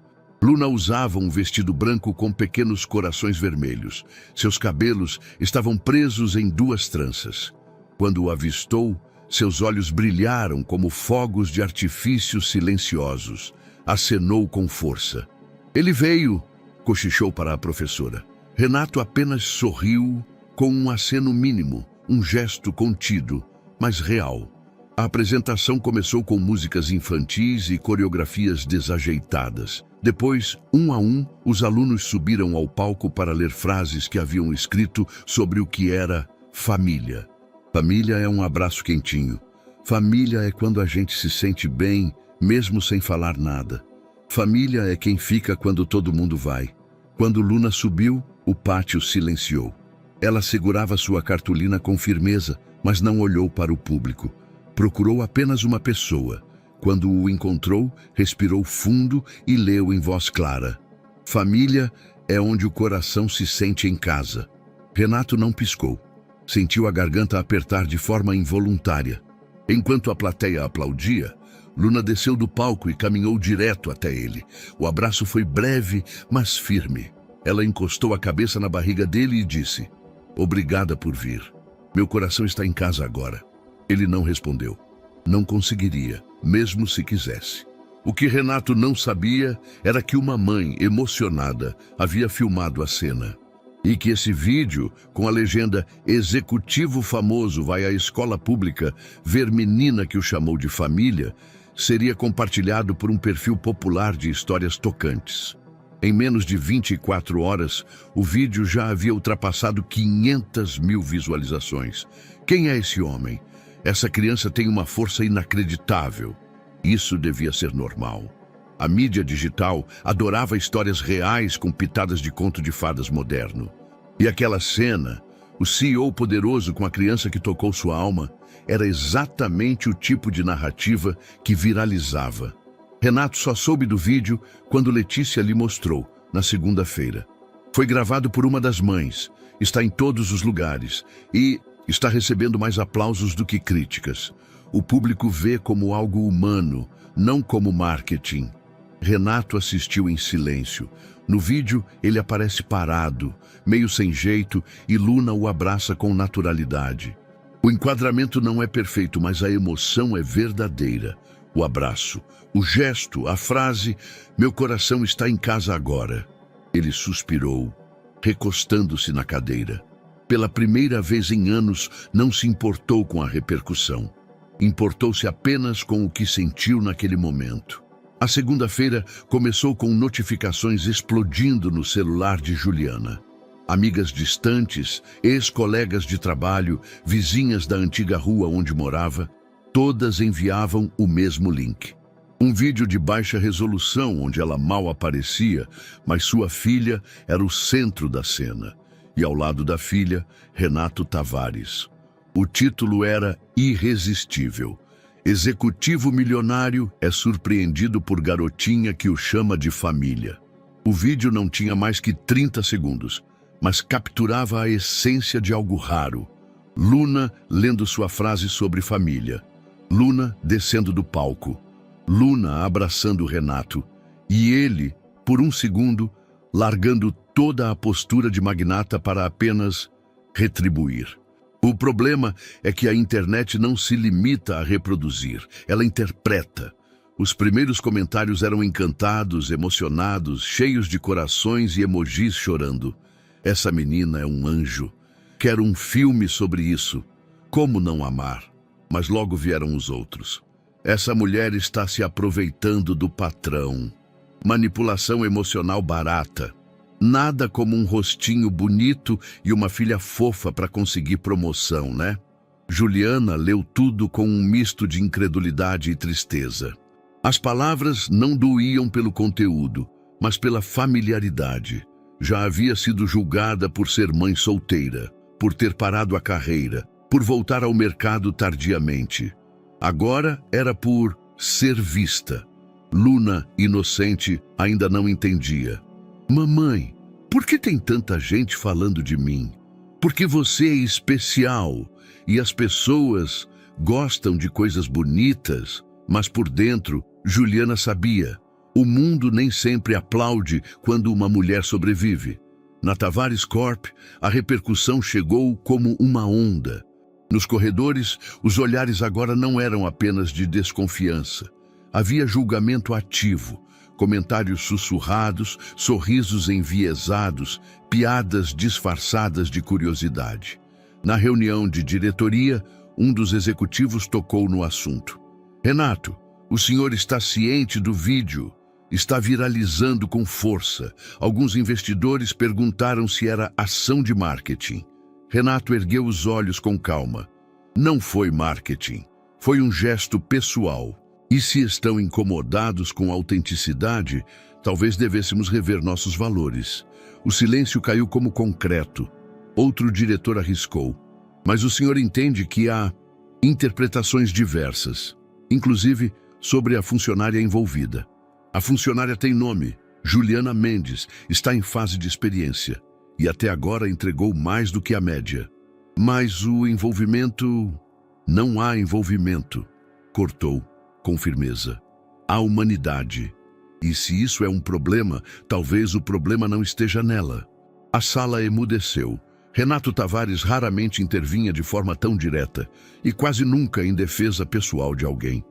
Luna usava um vestido branco com pequenos corações vermelhos. Seus cabelos estavam presos em duas tranças. Quando o avistou, seus olhos brilharam como fogos de artifício silenciosos. Acenou com força. Ele veio, cochichou para a professora. Renato apenas sorriu com um aceno mínimo, um gesto contido, mas real. A apresentação começou com músicas infantis e coreografias desajeitadas. Depois, um a um, os alunos subiram ao palco para ler frases que haviam escrito sobre o que era família. Família é um abraço quentinho. Família é quando a gente se sente bem, mesmo sem falar nada. Família é quem fica quando todo mundo vai. Quando Luna subiu, o pátio silenciou. Ela segurava sua cartolina com firmeza, mas não olhou para o público. Procurou apenas uma pessoa. Quando o encontrou, respirou fundo e leu em voz clara. Família é onde o coração se sente em casa. Renato não piscou. Sentiu a garganta apertar de forma involuntária. Enquanto a plateia aplaudia, Luna desceu do palco e caminhou direto até ele. O abraço foi breve, mas firme. Ela encostou a cabeça na barriga dele e disse: "Obrigada por vir. Meu coração está em casa agora." Ele não respondeu. Não conseguiria, mesmo se quisesse. O que Renato não sabia era que uma mãe emocionada havia filmado a cena. E que esse vídeo, com a legenda "Executivo famoso vai à escola pública ver menina que o chamou de família", seria compartilhado por um perfil popular de histórias tocantes. Em menos de 24 horas, o vídeo já havia ultrapassado 500 mil visualizações. Quem é esse homem? Essa criança tem uma força inacreditável. Isso devia ser normal. A mídia digital adorava histórias reais com pitadas de conto de fadas moderno. E aquela cena, o CEO poderoso com a criança que tocou sua alma, era exatamente o tipo de narrativa que viralizava. Renato só soube do vídeo quando Letícia lhe mostrou, na segunda-feira. Foi gravado por uma das mães, está em todos os lugares e está recebendo mais aplausos do que críticas. O público vê como algo humano, não como marketing. Renato assistiu em silêncio. No vídeo, ele aparece parado, meio sem jeito, e Luna o abraça com naturalidade. O enquadramento não é perfeito, mas a emoção é verdadeira. O abraço, o gesto, a frase, "Meu coração está em casa agora." Ele suspirou, recostando-se na cadeira. Pela primeira vez em anos, não se importou com a repercussão. Importou-se apenas com o que sentiu naquele momento. A segunda-feira começou com notificações explodindo no celular de Juliana. Amigas distantes, ex-colegas de trabalho, vizinhas da antiga rua onde morava, todas enviavam o mesmo link. Um vídeo de baixa resolução onde ela mal aparecia, mas sua filha era o centro da cena. E ao lado da filha, Renato Tavares. O título era irresistível. Executivo milionário é surpreendido por garotinha que o chama de família. O vídeo não tinha mais que 30 segundos, mas capturava a essência de algo raro. Luna lendo sua frase sobre família. Luna descendo do palco. Luna abraçando Renato. E ele, por um segundo, largando toda a postura de magnata para apenas retribuir. O problema é que a internet não se limita a reproduzir, ela interpreta. Os primeiros comentários eram encantados, emocionados, cheios de corações e emojis chorando. Essa menina é um anjo. Quero um filme sobre isso. Como não amar? Mas logo vieram os outros. Essa mulher está se aproveitando do patrão. Manipulação emocional barata. Nada como um rostinho bonito e uma filha fofa para conseguir promoção, né? Juliana leu tudo com um misto de incredulidade e tristeza. As palavras não doíam pelo conteúdo, mas pela familiaridade. Já havia sido julgada por ser mãe solteira, por ter parado a carreira, por voltar ao mercado tardiamente. Agora era por ser vista. Luna, inocente, ainda não entendia. Mamãe, por que tem tanta gente falando de mim? Porque você é especial e as pessoas gostam de coisas bonitas, mas por dentro, Juliana sabia. O mundo nem sempre aplaude quando uma mulher sobrevive. Na Tavares Corp, a repercussão chegou como uma onda. Nos corredores, os olhares agora não eram apenas de desconfiança. Havia julgamento ativo. Comentários sussurrados, sorrisos enviesados, piadas disfarçadas de curiosidade. Na reunião de diretoria, um dos executivos tocou no assunto. Renato, o senhor está ciente do vídeo? Está viralizando com força. Alguns investidores perguntaram se era ação de marketing. Renato ergueu os olhos com calma. Não foi marketing. Foi um gesto pessoal. E se estão incomodados com a autenticidade, talvez devêssemos rever nossos valores. O silêncio caiu como concreto. Outro diretor arriscou. Mas o senhor entende que há interpretações diversas, inclusive sobre a funcionária envolvida. A funcionária tem nome, Juliana Mendes, está em fase de experiência e até agora entregou mais do que a média. Mas o envolvimento... Não há envolvimento, cortou com firmeza. Há humanidade. E se isso é um problema, talvez o problema não esteja nela. A sala emudeceu. Renato Tavares raramente intervinha de forma tão direta e quase nunca em defesa pessoal de alguém.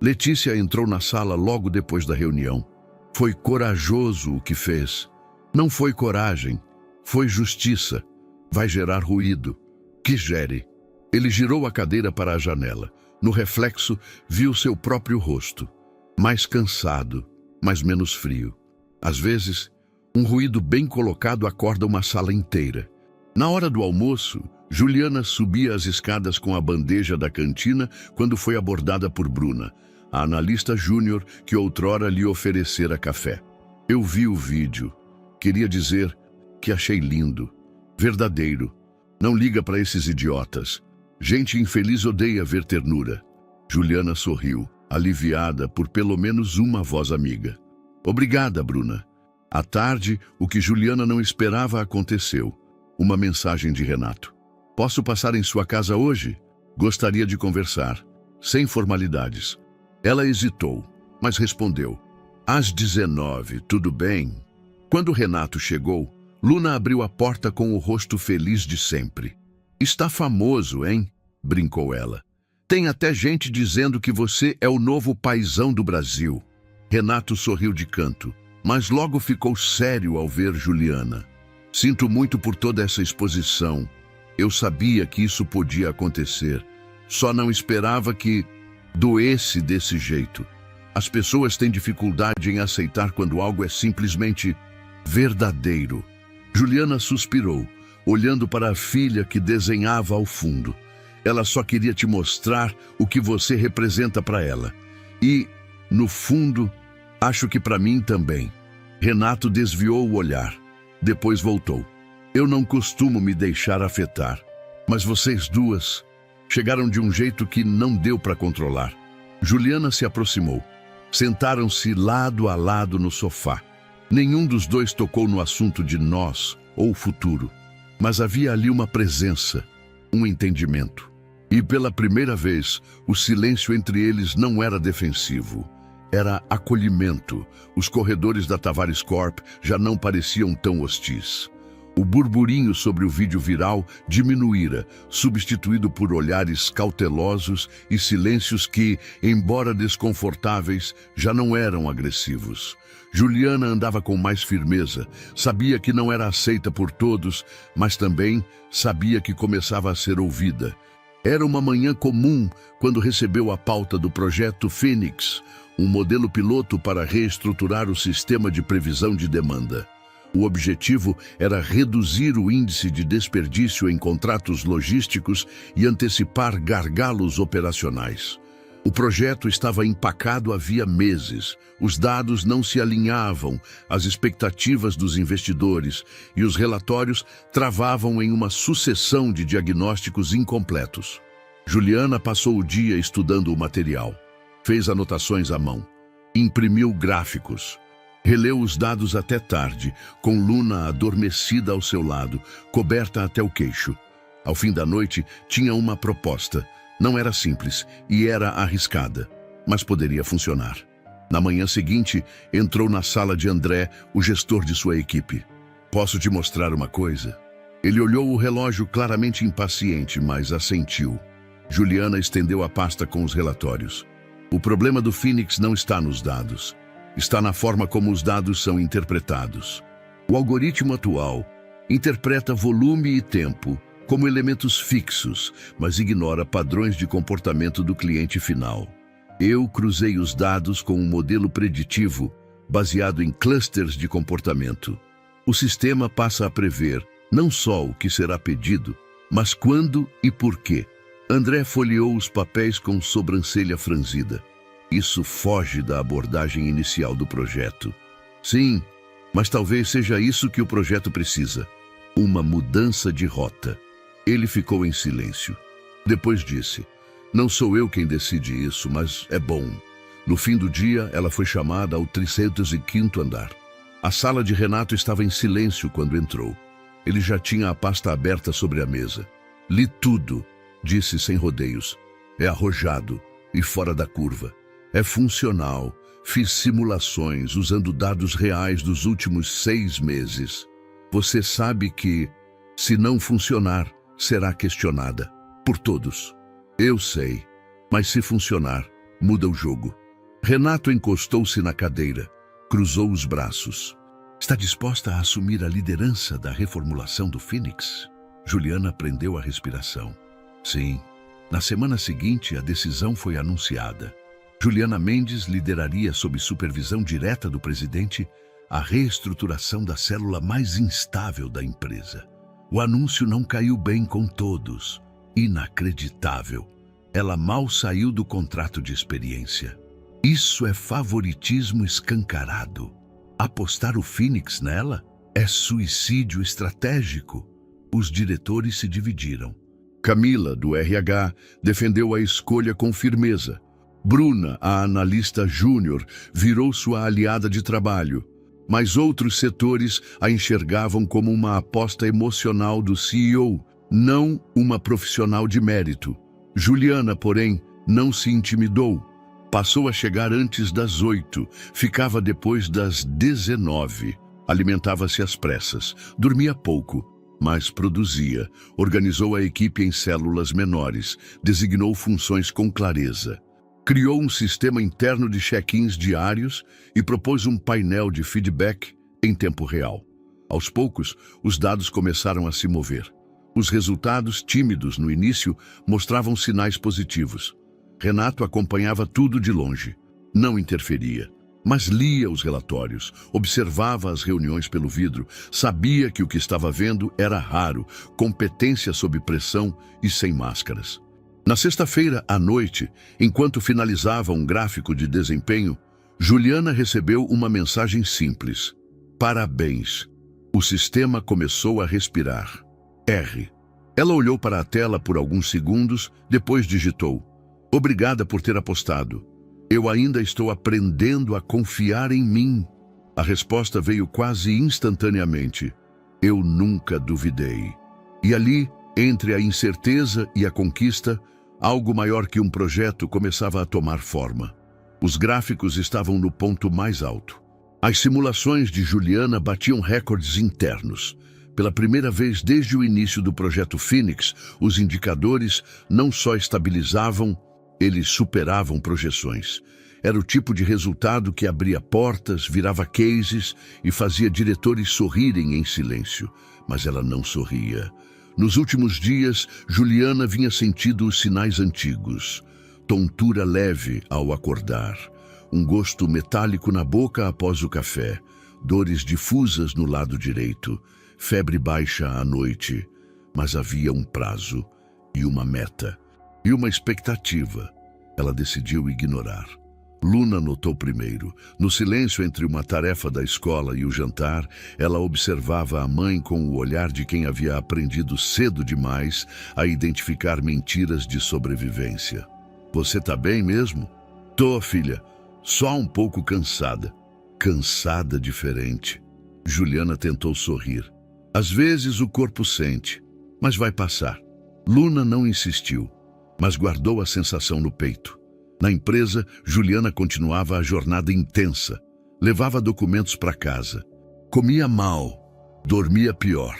Letícia entrou na sala logo depois da reunião. Foi corajoso o que fez. Não foi coragem, foi justiça. Vai gerar ruído. Que gere. Ele girou a cadeira para a janela. No reflexo, viu seu próprio rosto. Mais cansado, mas menos frio. Às vezes, um ruído bem colocado acorda uma sala inteira. Na hora do almoço, Juliana subia as escadas com a bandeja da cantina quando foi abordada por Bruna, a analista júnior que outrora lhe oferecera café. Eu vi o vídeo. Queria dizer que achei lindo, verdadeiro. Não liga para esses idiotas. Gente infeliz odeia ver ternura. Juliana sorriu, aliviada por pelo menos uma voz amiga. Obrigada, Bruna. À tarde, o que Juliana não esperava aconteceu. Uma mensagem de Renato. Posso passar em sua casa hoje? Gostaria de conversar. Sem formalidades. Ela hesitou, mas respondeu. Às 19, tudo bem? Quando Renato chegou, Luna abriu a porta com o rosto feliz de sempre. Está famoso, hein? Brincou ela. Tem até gente dizendo que você é o novo paizão do Brasil. Renato sorriu de canto, mas logo ficou sério ao ver Juliana. Sinto muito por toda essa exposição. Eu sabia que isso podia acontecer. Só não esperava que doesse desse jeito. As pessoas têm dificuldade em aceitar quando algo é simplesmente verdadeiro. Juliana suspirou, olhando para a filha que desenhava ao fundo. Ela só queria te mostrar o que você representa para ela. E, no fundo, acho que para mim também. Renato desviou o olhar. Depois voltou. Eu não costumo me deixar afetar, mas vocês duas chegaram de um jeito que não deu para controlar. Juliana se aproximou. Sentaram-se lado a lado no sofá. Nenhum dos dois tocou no assunto de nós ou futuro, mas havia ali uma presença, um entendimento. E pela primeira vez, o silêncio entre eles não era defensivo, era acolhimento. Os corredores da Tavares Corp já não pareciam tão hostis. O burburinho sobre o vídeo viral diminuíra, substituído por olhares cautelosos e silêncios que, embora desconfortáveis, já não eram agressivos. Juliana andava com mais firmeza, sabia que não era aceita por todos, mas também sabia que começava a ser ouvida. Era uma manhã comum quando recebeu a pauta do projeto Phoenix, um modelo piloto para reestruturar o sistema de previsão de demanda. O objetivo era reduzir o índice de desperdício em contratos logísticos e antecipar gargalos operacionais. O projeto estava empacado havia meses, os dados não se alinhavam às expectativas dos investidores e os relatórios travavam em uma sucessão de diagnósticos incompletos. Juliana passou o dia estudando o material, fez anotações à mão, imprimiu gráficos, releu os dados até tarde, com Luna adormecida ao seu lado, coberta até o queixo. Ao fim da noite, tinha uma proposta. Não era simples e era arriscada, mas poderia funcionar. Na manhã seguinte, entrou na sala de André, o gestor de sua equipe. Posso te mostrar uma coisa? Ele olhou o relógio claramente impaciente, mas assentiu. Juliana estendeu a pasta com os relatórios. O problema do Phoenix não está nos dados. Está na forma como os dados são interpretados. O algoritmo atual interpreta volume e tempo como elementos fixos, mas ignora padrões de comportamento do cliente final. Eu cruzei os dados com um modelo preditivo baseado em clusters de comportamento. O sistema passa a prever não só o que será pedido, mas quando e por quê. André folheou os papéis com sobrancelha franzida. Isso foge da abordagem inicial do projeto. Sim, mas talvez seja isso que o projeto precisa. Uma mudança de rota. Ele ficou em silêncio. Depois disse, não sou eu quem decide isso, mas é bom. No fim do dia, ela foi chamada ao 305º andar. A sala de Renato estava em silêncio quando entrou. Ele já tinha a pasta aberta sobre a mesa. Li tudo, disse sem rodeios. É arrojado e fora da curva. É funcional. Fiz simulações usando dados reais dos últimos 6 meses. Você sabe que, se não funcionar, será questionada. Por todos. Eu sei. Mas se funcionar, muda o jogo. Renato encostou-se na cadeira. Cruzou os braços. Está disposta a assumir a liderança da reformulação do Phoenix? Juliana prendeu a respiração. Sim. Na semana seguinte, a decisão foi anunciada. Juliana Mendes lideraria, sob supervisão direta do presidente, a reestruturação da célula mais instável da empresa. O anúncio não caiu bem com todos. Inacreditável. Ela mal saiu do contrato de experiência. Isso é favoritismo escancarado. Apostar o Phoenix nela é suicídio estratégico. Os diretores se dividiram. Camila, do RH, defendeu a escolha com firmeza. Bruna, a analista júnior, virou sua aliada de trabalho, mas outros setores a enxergavam como uma aposta emocional do CEO, não uma profissional de mérito. Juliana, porém, não se intimidou. Passou a chegar antes das 8, ficava depois das 19. Alimentava-se às pressas, dormia pouco, mas produzia. Organizou a equipe em células menores, designou funções com clareza. Criou um sistema interno de check-ins diários e propôs um painel de feedback em tempo real. Aos poucos, os dados começaram a se mover. Os resultados, tímidos no início, mostravam sinais positivos. Renato acompanhava tudo de longe. Não interferia, mas lia os relatórios, observava as reuniões pelo vidro, sabia que o que estava vendo era raro, competência sob pressão e sem máscaras. Na sexta-feira, à noite, enquanto finalizava um gráfico de desempenho, Juliana recebeu uma mensagem simples. Parabéns. O sistema começou a respirar. R. Ela olhou para a tela por alguns segundos, depois digitou. Obrigada por ter apostado. Eu ainda estou aprendendo a confiar em mim. A resposta veio quase instantaneamente. Eu nunca duvidei. E ali, entre a incerteza e a conquista, algo maior que um projeto começava a tomar forma. Os gráficos estavam no ponto mais alto. As simulações de Juliana batiam recordes internos. Pela primeira vez desde o início do projeto Phoenix, os indicadores não só estabilizavam, eles superavam projeções. Era o tipo de resultado que abria portas, virava cases e fazia diretores sorrirem em silêncio. Mas ela não sorria. Nos últimos dias, Juliana vinha sentindo os sinais antigos. Tontura leve ao acordar. Um gosto metálico na boca após o café. Dores difusas no lado direito. Febre baixa à noite. Mas havia um prazo e uma meta. E uma expectativa. Ela decidiu ignorar. Luna notou primeiro. No silêncio entre uma tarefa da escola e o jantar, ela observava a mãe com o olhar de quem havia aprendido cedo demais a identificar mentiras de sobrevivência. Você tá bem mesmo? Tô, filha. Só um pouco cansada. Cansada diferente. Juliana tentou sorrir. Às vezes o corpo sente, mas vai passar. Luna não insistiu, mas guardou a sensação no peito. Na empresa, Juliana continuava a jornada intensa. Levava documentos para casa. Comia mal. Dormia pior.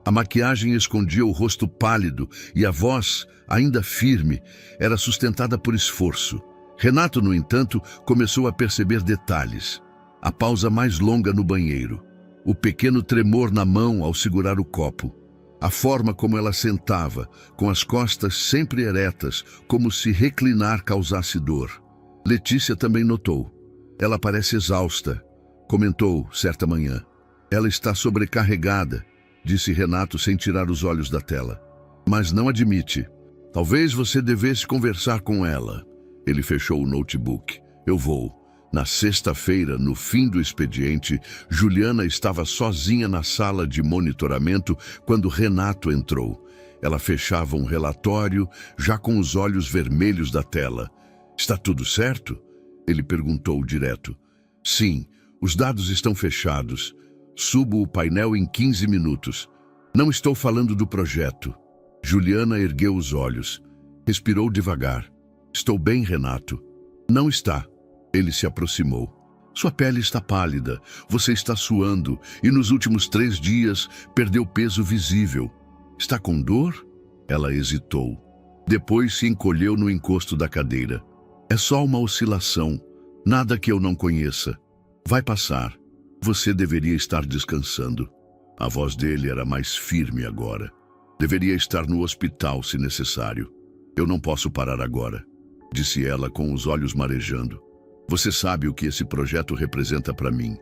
A maquiagem escondia o rosto pálido e a voz, ainda firme, era sustentada por esforço. Renato, no entanto, começou a perceber detalhes. A pausa mais longa no banheiro. O pequeno tremor na mão ao segurar o copo. A forma como ela sentava, com as costas sempre eretas, como se reclinar causasse dor. Letícia também notou. Ela parece exausta, comentou certa manhã. Ela está sobrecarregada, disse Renato sem tirar os olhos da tela. Mas não admite. Talvez você devesse conversar com ela. Ele fechou o notebook. Eu vou. Na sexta-feira, no fim do expediente, Juliana estava sozinha na sala de monitoramento quando Renato entrou. Ela fechava um relatório, já com os olhos vermelhos da tela. Está tudo certo? Ele perguntou direto. Sim, os dados estão fechados. Subo o painel em 15 minutos. Não estou falando do projeto. Juliana ergueu os olhos. Respirou devagar. Estou bem, Renato. Não está. Ele se aproximou. Sua pele está pálida, você está suando e nos últimos 3 dias perdeu peso visível. Está com dor? Ela hesitou. Depois se encolheu no encosto da cadeira. É só uma oscilação, nada que eu não conheça. Vai passar. Você deveria estar descansando. A voz dele era mais firme agora. Deveria estar no hospital se necessário. Eu não posso parar agora, disse ela com os olhos marejando. Você sabe o que esse projeto representa para mim.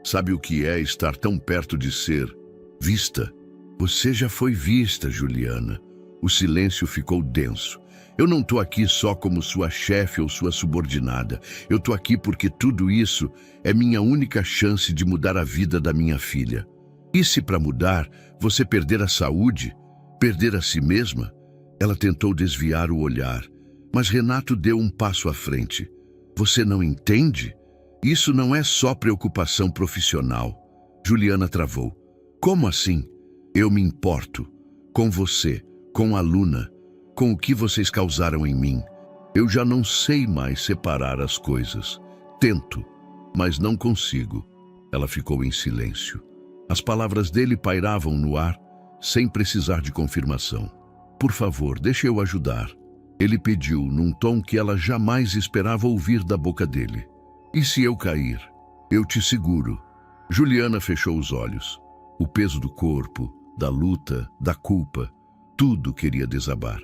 Sabe o que é estar tão perto de ser vista? Você já foi vista, Juliana. O silêncio ficou denso. Eu não estou aqui só como sua chefe ou sua subordinada. Eu estou aqui porque tudo isso é minha única chance de mudar a vida da minha filha. E se para mudar, você perder a saúde, perder a si mesma? Ela tentou desviar o olhar, mas Renato deu um passo à frente. Você não entende? Isso não é só preocupação profissional. Juliana travou. Como assim? Eu me importo. Com você, com a Luna, com o que vocês causaram em mim. Eu já não sei mais separar as coisas. Tento, mas não consigo. Ela ficou em silêncio. As palavras dele pairavam no ar, sem precisar de confirmação. Por favor, deixe eu ajudar. Ele pediu, num tom que ela jamais esperava ouvir da boca dele. E se eu cair? Eu te seguro. Juliana fechou os olhos. O peso do corpo, da luta, da culpa, tudo queria desabar.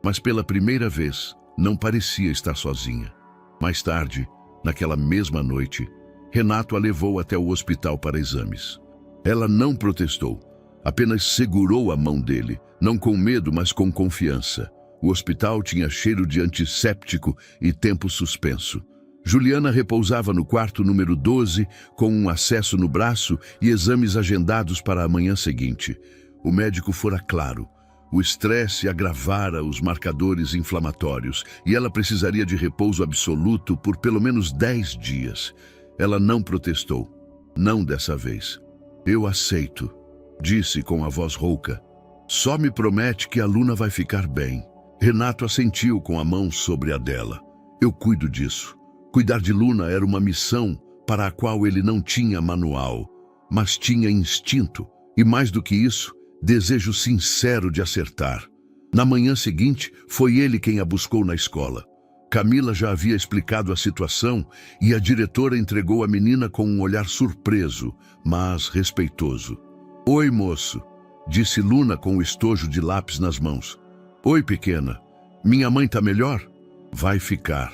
Mas pela primeira vez, não parecia estar sozinha. Mais tarde, naquela mesma noite, Renato a levou até o hospital para exames. Ela não protestou, apenas segurou a mão dele, não com medo, mas com confiança. O hospital tinha cheiro de antisséptico e tempo suspenso. Juliana repousava no quarto número 12, com um acesso no braço e exames agendados para a manhã seguinte. O médico fora claro. O estresse agravara os marcadores inflamatórios e ela precisaria de repouso absoluto por pelo menos 10 dias. Ela não protestou. Não dessa vez. Eu aceito, disse com a voz rouca. Só me promete que a Luna vai ficar bem. Renato assentiu com a mão sobre a dela. Eu cuido disso. Cuidar de Luna era uma missão para a qual ele não tinha manual, mas tinha instinto e, mais do que isso, desejo sincero de acertar. Na manhã seguinte, foi ele quem a buscou na escola. Camila já havia explicado a situação e a diretora entregou a menina com um olhar surpreso, mas respeitoso. Oi, moço, disse Luna com o estojo de lápis nas mãos. Oi, pequena. Minha mãe tá melhor? Vai ficar,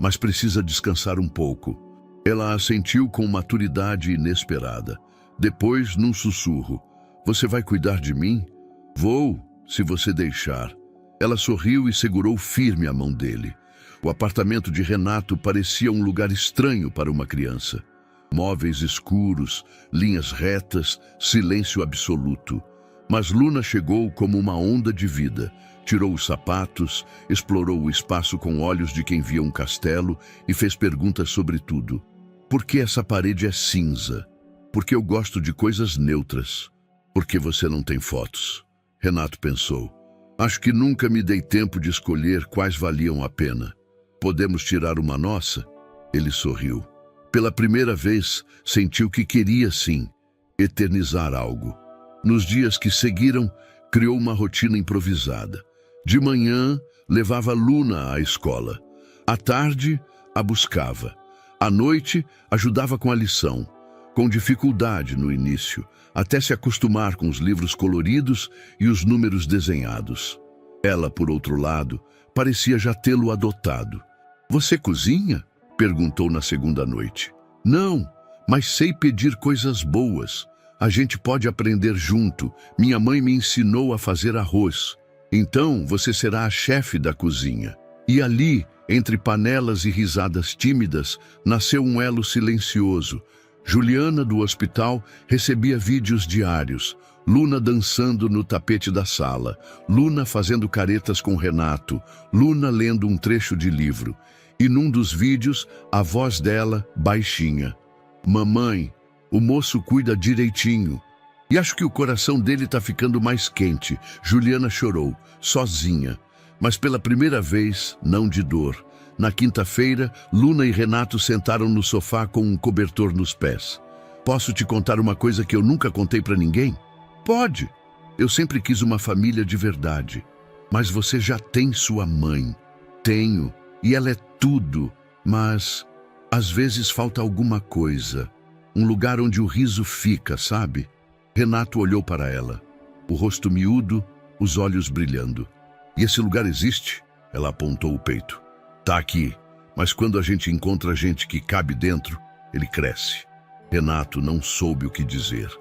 mas precisa descansar um pouco. Ela assentiu com maturidade inesperada. Depois, num sussurro. Você vai cuidar de mim? Vou, se você deixar. Ela sorriu e segurou firme a mão dele. O apartamento de Renato parecia um lugar estranho para uma criança. Móveis escuros, linhas retas, silêncio absoluto. Mas Luna chegou como uma onda de vida. Tirou os sapatos, explorou o espaço com olhos de quem via um castelo e fez perguntas sobre tudo. Por que essa parede é cinza? Porque eu gosto de coisas neutras. Por que você não tem fotos? Renato pensou. Acho que nunca me dei tempo de escolher quais valiam a pena. Podemos tirar uma nossa? Ele sorriu. Pela primeira vez, sentiu que queria sim eternizar algo. Nos dias que seguiram, criou uma rotina improvisada. De manhã, levava Luna à escola. À tarde, a buscava. À noite, ajudava com a lição. Com dificuldade no início, até se acostumar com os livros coloridos e os números desenhados. Ela, por outro lado, parecia já tê-lo adotado. Você cozinha? Perguntou na segunda noite. Não, mas sei pedir coisas boas. A gente pode aprender junto. Minha mãe me ensinou a fazer arroz. Então você será a chefe da cozinha. E ali, entre panelas e risadas tímidas, nasceu um elo silencioso. Juliana, do hospital, recebia vídeos diários. Luna dançando no tapete da sala. Luna fazendo caretas com Renato. Luna lendo um trecho de livro. E num dos vídeos, a voz dela, baixinha. Mamãe, o moço cuida direitinho. E acho que o coração dele está ficando mais quente. Juliana chorou, sozinha. Mas pela primeira vez, não de dor. Na quinta-feira, Luna e Renato sentaram no sofá com um cobertor nos pés. Posso te contar uma coisa que eu nunca contei para ninguém? Pode. Eu sempre quis uma família de verdade. Mas você já tem sua mãe. Tenho. E ela é tudo. Mas, às vezes, falta alguma coisa. Um lugar onde o riso fica, sabe? Renato olhou para ela. O rosto miúdo, os olhos brilhando. E esse lugar existe? Ela apontou o peito. Tá aqui, mas quando a gente encontra gente que cabe dentro, ele cresce. Renato não soube o que dizer.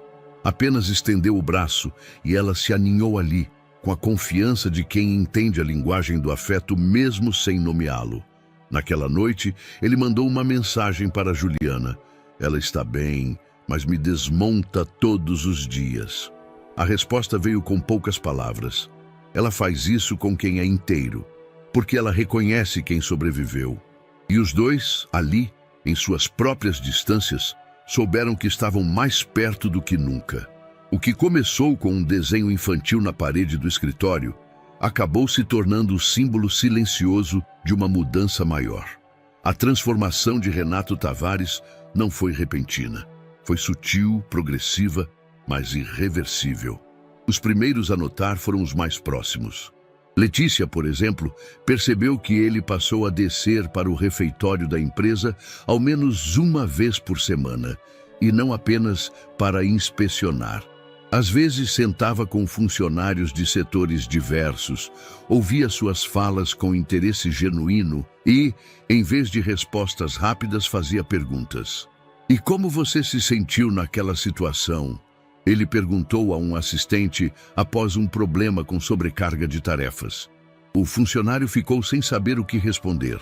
Apenas estendeu o braço e ela se aninhou ali, com a confiança de quem entende a linguagem do afeto mesmo sem nomeá-lo. Naquela noite, ele mandou uma mensagem para Juliana. Ela está bem, mas me desmonta todos os dias. A resposta veio com poucas palavras. Ela faz isso com quem é inteiro, porque ela reconhece quem sobreviveu. E os dois, ali, em suas próprias distâncias, souberam que estavam mais perto do que nunca. O que começou com um desenho infantil na parede do escritório acabou se tornando o símbolo silencioso de uma mudança maior. A transformação de Renato Tavares não foi repentina. Foi sutil, progressiva, mas irreversível. Os primeiros a notar foram os mais próximos. Letícia, por exemplo, percebeu que ele passou a descer para o refeitório da empresa ao menos uma vez por semana, e não apenas para inspecionar. Às vezes sentava com funcionários de setores diversos, ouvia suas falas com interesse genuíno e, em vez de respostas rápidas, fazia perguntas. "E como você se sentiu naquela situação?" Ele perguntou a um assistente após um problema com sobrecarga de tarefas. O funcionário ficou sem saber o que responder.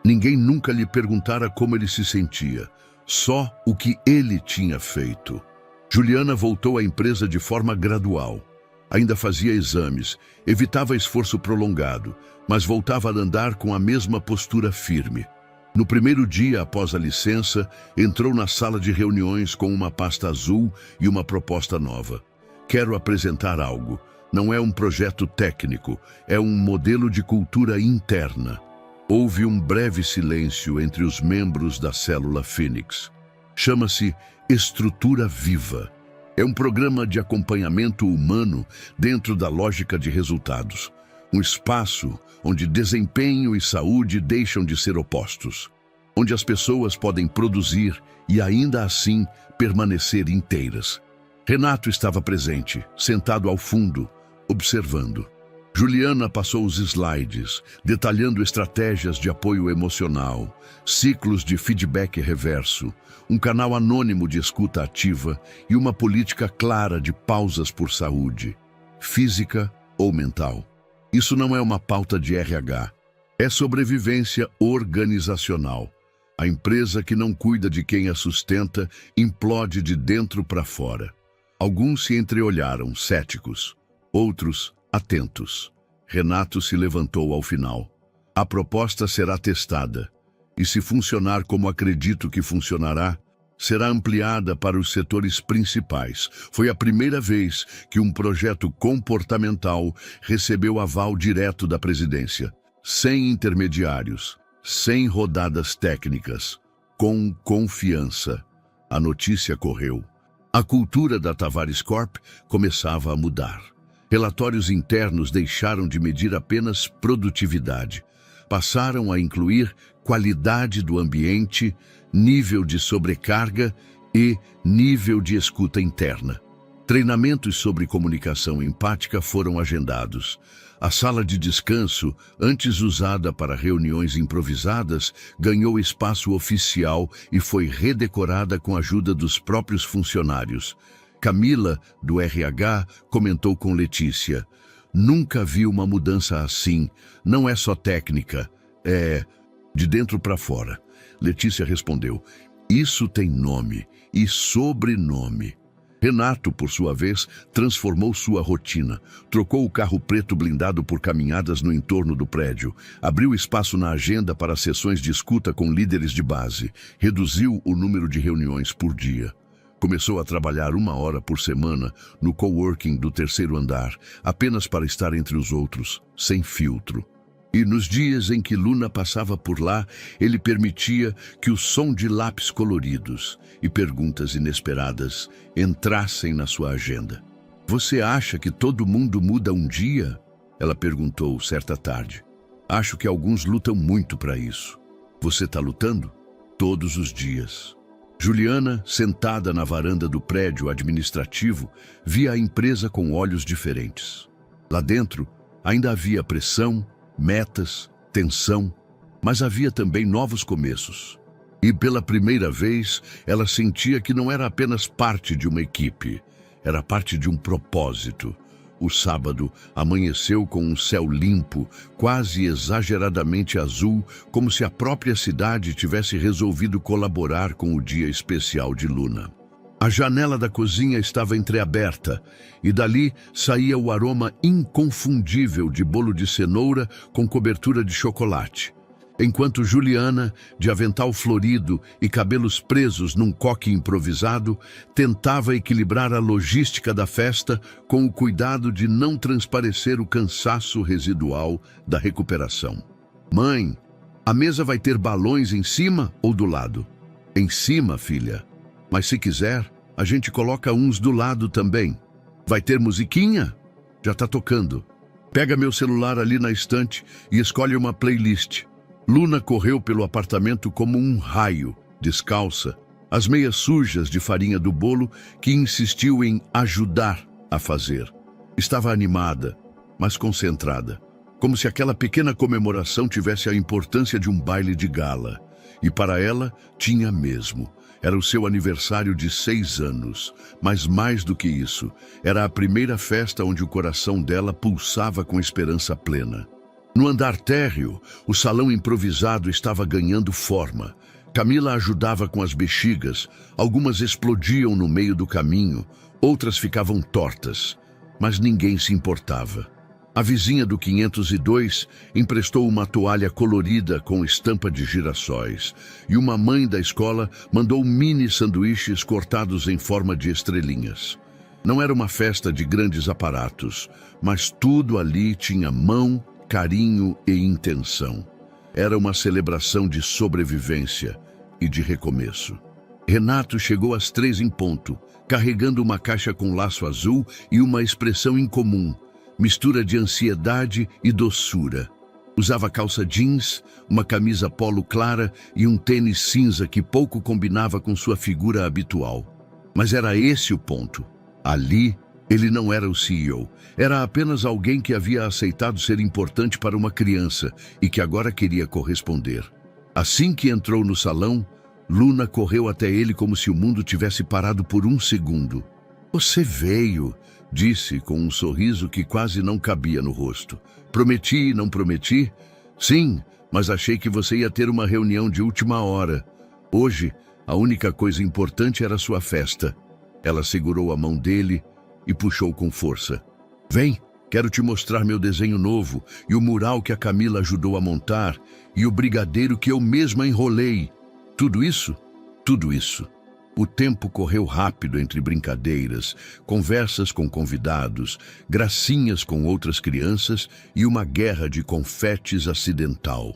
Ninguém nunca lhe perguntara como ele se sentia, só o que ele tinha feito. Juliana voltou à empresa de forma gradual. Ainda fazia exames, evitava esforço prolongado, mas voltava a andar com a mesma postura firme. No primeiro dia após a licença, entrou na sala de reuniões com uma pasta azul e uma proposta nova. "Quero apresentar algo. Não é um projeto técnico, é um modelo de cultura interna." Houve um breve silêncio entre os membros da célula Fênix. Chama-se Estrutura Viva. É um programa de acompanhamento humano dentro da lógica de resultados. Um espaço onde desempenho e saúde deixam de ser opostos. Onde as pessoas podem produzir e ainda assim permanecer inteiras. Renato estava presente, sentado ao fundo, observando. Juliana passou os slides, detalhando estratégias de apoio emocional, ciclos de feedback reverso, um canal anônimo de escuta ativa e uma política clara de pausas por saúde, física ou mental. Isso não é uma pauta de RH, é sobrevivência organizacional. A empresa que não cuida de quem a sustenta implode de dentro para fora. Alguns se entreolharam, céticos, outros atentos. Renato se levantou ao final. "A proposta será testada, e se funcionar como acredito que funcionará, será ampliada para os setores principais." Foi a primeira vez que um projeto comportamental recebeu aval direto da presidência, sem intermediários, sem rodadas técnicas, com confiança. A notícia correu. A cultura da Tavares Corp começava a mudar. Relatórios internos deixaram de medir apenas produtividade. Passaram a incluir qualidade do ambiente, nível de sobrecarga e nível de escuta interna. Treinamentos sobre comunicação empática foram agendados. A sala de descanso, antes usada para reuniões improvisadas, ganhou espaço oficial e foi redecorada com a ajuda dos próprios funcionários. Camila, do RH, comentou com Letícia: "Nunca vi uma mudança assim. Não é só técnica, é de dentro para fora." Letícia respondeu: "Isso tem nome e sobrenome." Renato, por sua vez, transformou sua rotina. Trocou o carro preto blindado por caminhadas no entorno do prédio. Abriu espaço na agenda para sessões de escuta com líderes de base. Reduziu o número de reuniões por dia. Começou a trabalhar 1 hora por semana no coworking do 3º andar, apenas para estar entre os outros, sem filtro. E nos dias em que Luna passava por lá, ele permitia que o som de lápis coloridos e perguntas inesperadas entrassem na sua agenda. "Você acha que todo mundo muda um dia?" ela perguntou certa tarde. "Acho que alguns lutam muito para isso." "Você está lutando?" "Todos os dias." Juliana, sentada na varanda do prédio administrativo, via a empresa com olhos diferentes. Lá dentro, ainda havia pressão, metas, tensão, mas havia também novos começos. E pela primeira vez, ela sentia que não era apenas parte de uma equipe, era parte de um propósito. O sábado amanheceu com um céu limpo, quase exageradamente azul, como se a própria cidade tivesse resolvido colaborar com o dia especial de Luna. A janela da cozinha estava entreaberta e dali saía o aroma inconfundível de bolo de cenoura com cobertura de chocolate. enquanto Juliana, de avental florido e cabelos presos num coque improvisado, tentava equilibrar a logística da festa com o cuidado de não transparecer o cansaço residual da recuperação. Mãe, a mesa vai ter balões em cima ou do lado? Em cima, filha. Mas se quiser, a gente coloca uns do lado também. Vai ter musiquinha? Já tá tocando. Pega meu celular ali na estante e escolhe uma playlist. Luna correu pelo apartamento como um raio, descalça, as meias sujas de farinha do bolo que insistiu em ajudar a fazer. Estava animada, mas concentrada, como se aquela pequena comemoração tivesse a importância de um baile de gala. E para ela, tinha mesmo. Era o seu aniversário de 6 anos, mas mais do que isso, era a primeira festa onde o coração dela pulsava com esperança plena. No andar térreo, o salão improvisado estava ganhando forma. Camila ajudava com as bexigas, algumas explodiam no meio do caminho, outras ficavam tortas, mas ninguém se importava. A vizinha do 502 emprestou uma toalha colorida com estampa de girassóis e uma mãe da escola mandou mini sanduíches cortados em forma de estrelinhas. Não era uma festa de grandes aparatos, mas tudo ali tinha mão, carinho e intenção. Era uma celebração de sobrevivência e de recomeço. Renato chegou às 3 em ponto, carregando uma caixa com laço azul e uma expressão incomum, mistura de ansiedade e doçura. Usava calça jeans, uma camisa polo clara e um tênis cinza que pouco combinava com sua figura habitual. Mas era esse o ponto. Ali, ele não era o CEO. Era apenas alguém que havia aceitado ser importante para uma criança e que agora queria corresponder. Assim que entrou no salão, Luna correu até ele como se o mundo tivesse parado por um segundo. "Você veio", disse com um sorriso que quase não cabia no rosto. "Prometi e não prometi?" "Sim, mas achei que você ia ter uma reunião de última hora. Hoje, a única coisa importante era sua festa." Ela segurou a mão dele e puxou com força. "Vem, quero te mostrar meu desenho novo e o mural que a Camila ajudou a montar e o brigadeiro que eu mesma enrolei." Tudo isso? Tudo isso. O tempo correu rápido entre brincadeiras, conversas com convidados, gracinhas com outras crianças e uma guerra de confetes acidental.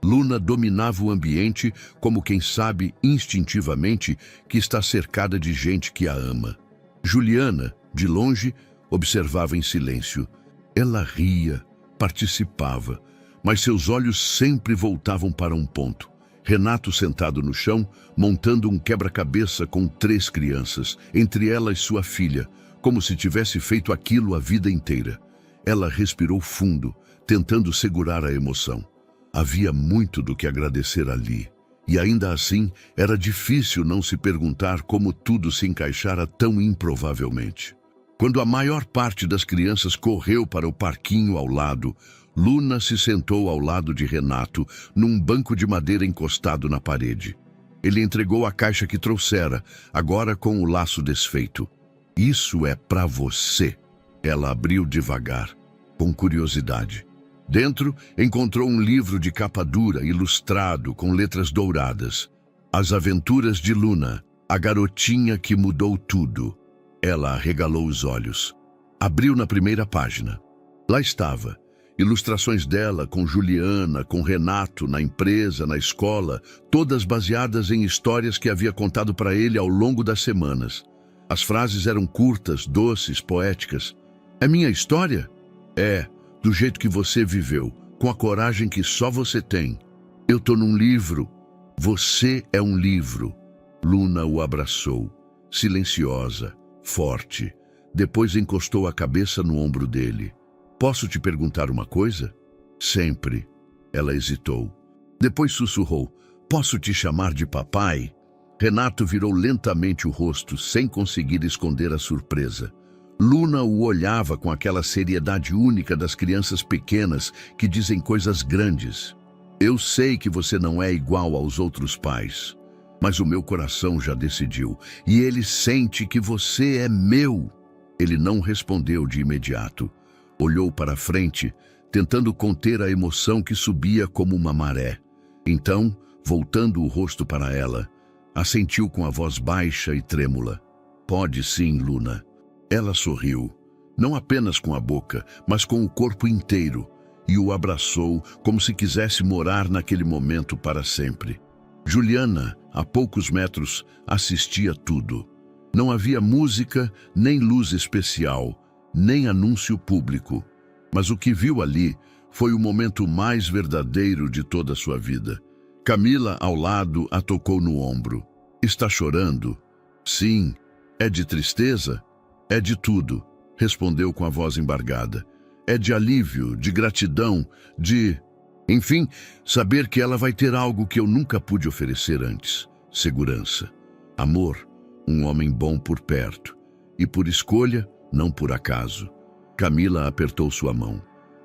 Luna dominava o ambiente como quem sabe instintivamente que está cercada de gente que a ama. Juliana, de longe, observava em silêncio. Ela ria, participava, mas seus olhos sempre voltavam para um ponto. Renato sentado no chão, montando um quebra-cabeça com 3 crianças, entre elas sua filha, como se tivesse feito aquilo a vida inteira. Ela respirou fundo, tentando segurar a emoção. Havia muito do que agradecer ali, e ainda assim era difícil não se perguntar como tudo se encaixara tão improvavelmente. Quando a maior parte das crianças correu para o parquinho ao lado, Luna se sentou ao lado de Renato, num banco de madeira encostado na parede. Ele entregou a caixa que trouxera, agora com o laço desfeito. "Isso é para você." Ela abriu devagar, com curiosidade. Dentro, encontrou um livro de capa dura, ilustrado, com letras douradas. As Aventuras de Luna, a garotinha que mudou tudo. Ela arregalou os olhos. Abriu na primeira página. Lá estava. Ilustrações dela com Juliana, com Renato, na empresa, na escola, todas baseadas em histórias que havia contado para ele ao longo das semanas. As frases eram curtas, doces, poéticas. "É minha história?" "É, do jeito que você viveu, com a coragem que só você tem. Eu tô num livro. Você é um livro." Luna o abraçou, silenciosa, forte. Depois encostou a cabeça no ombro dele. "Posso te perguntar uma coisa?" "Sempre." Ela hesitou. Depois sussurrou. "Posso te chamar de papai?" Renato virou lentamente o rosto, sem conseguir esconder a surpresa. Luna o olhava com aquela seriedade única das crianças pequenas que dizem coisas grandes. "Eu sei que você não é igual aos outros pais, mas o meu coração já decidiu, e ele sente que você é meu." Ele não respondeu de imediato. Olhou para frente, tentando conter a emoção que subia como uma maré. Então, voltando o rosto para ela, assentiu com a voz baixa e trêmula. Pode sim, Luna. Ela sorriu, não apenas com a boca, mas com o corpo inteiro, e o abraçou como se quisesse morar naquele momento para sempre. Juliana, a poucos metros, assistia tudo. Não havia música, nem luz especial, nem anúncio público. Mas o que viu ali foi o momento mais verdadeiro de toda a sua vida. Camila, ao lado, a tocou no ombro. Está chorando? Sim. É de tristeza? É de tudo, respondeu com a voz embargada. É de alívio, de gratidão, de... Enfim, saber que ela vai ter algo que eu nunca pude oferecer antes. Segurança. Amor. Um homem bom por perto. E por escolha, não por acaso. Camila apertou sua mão.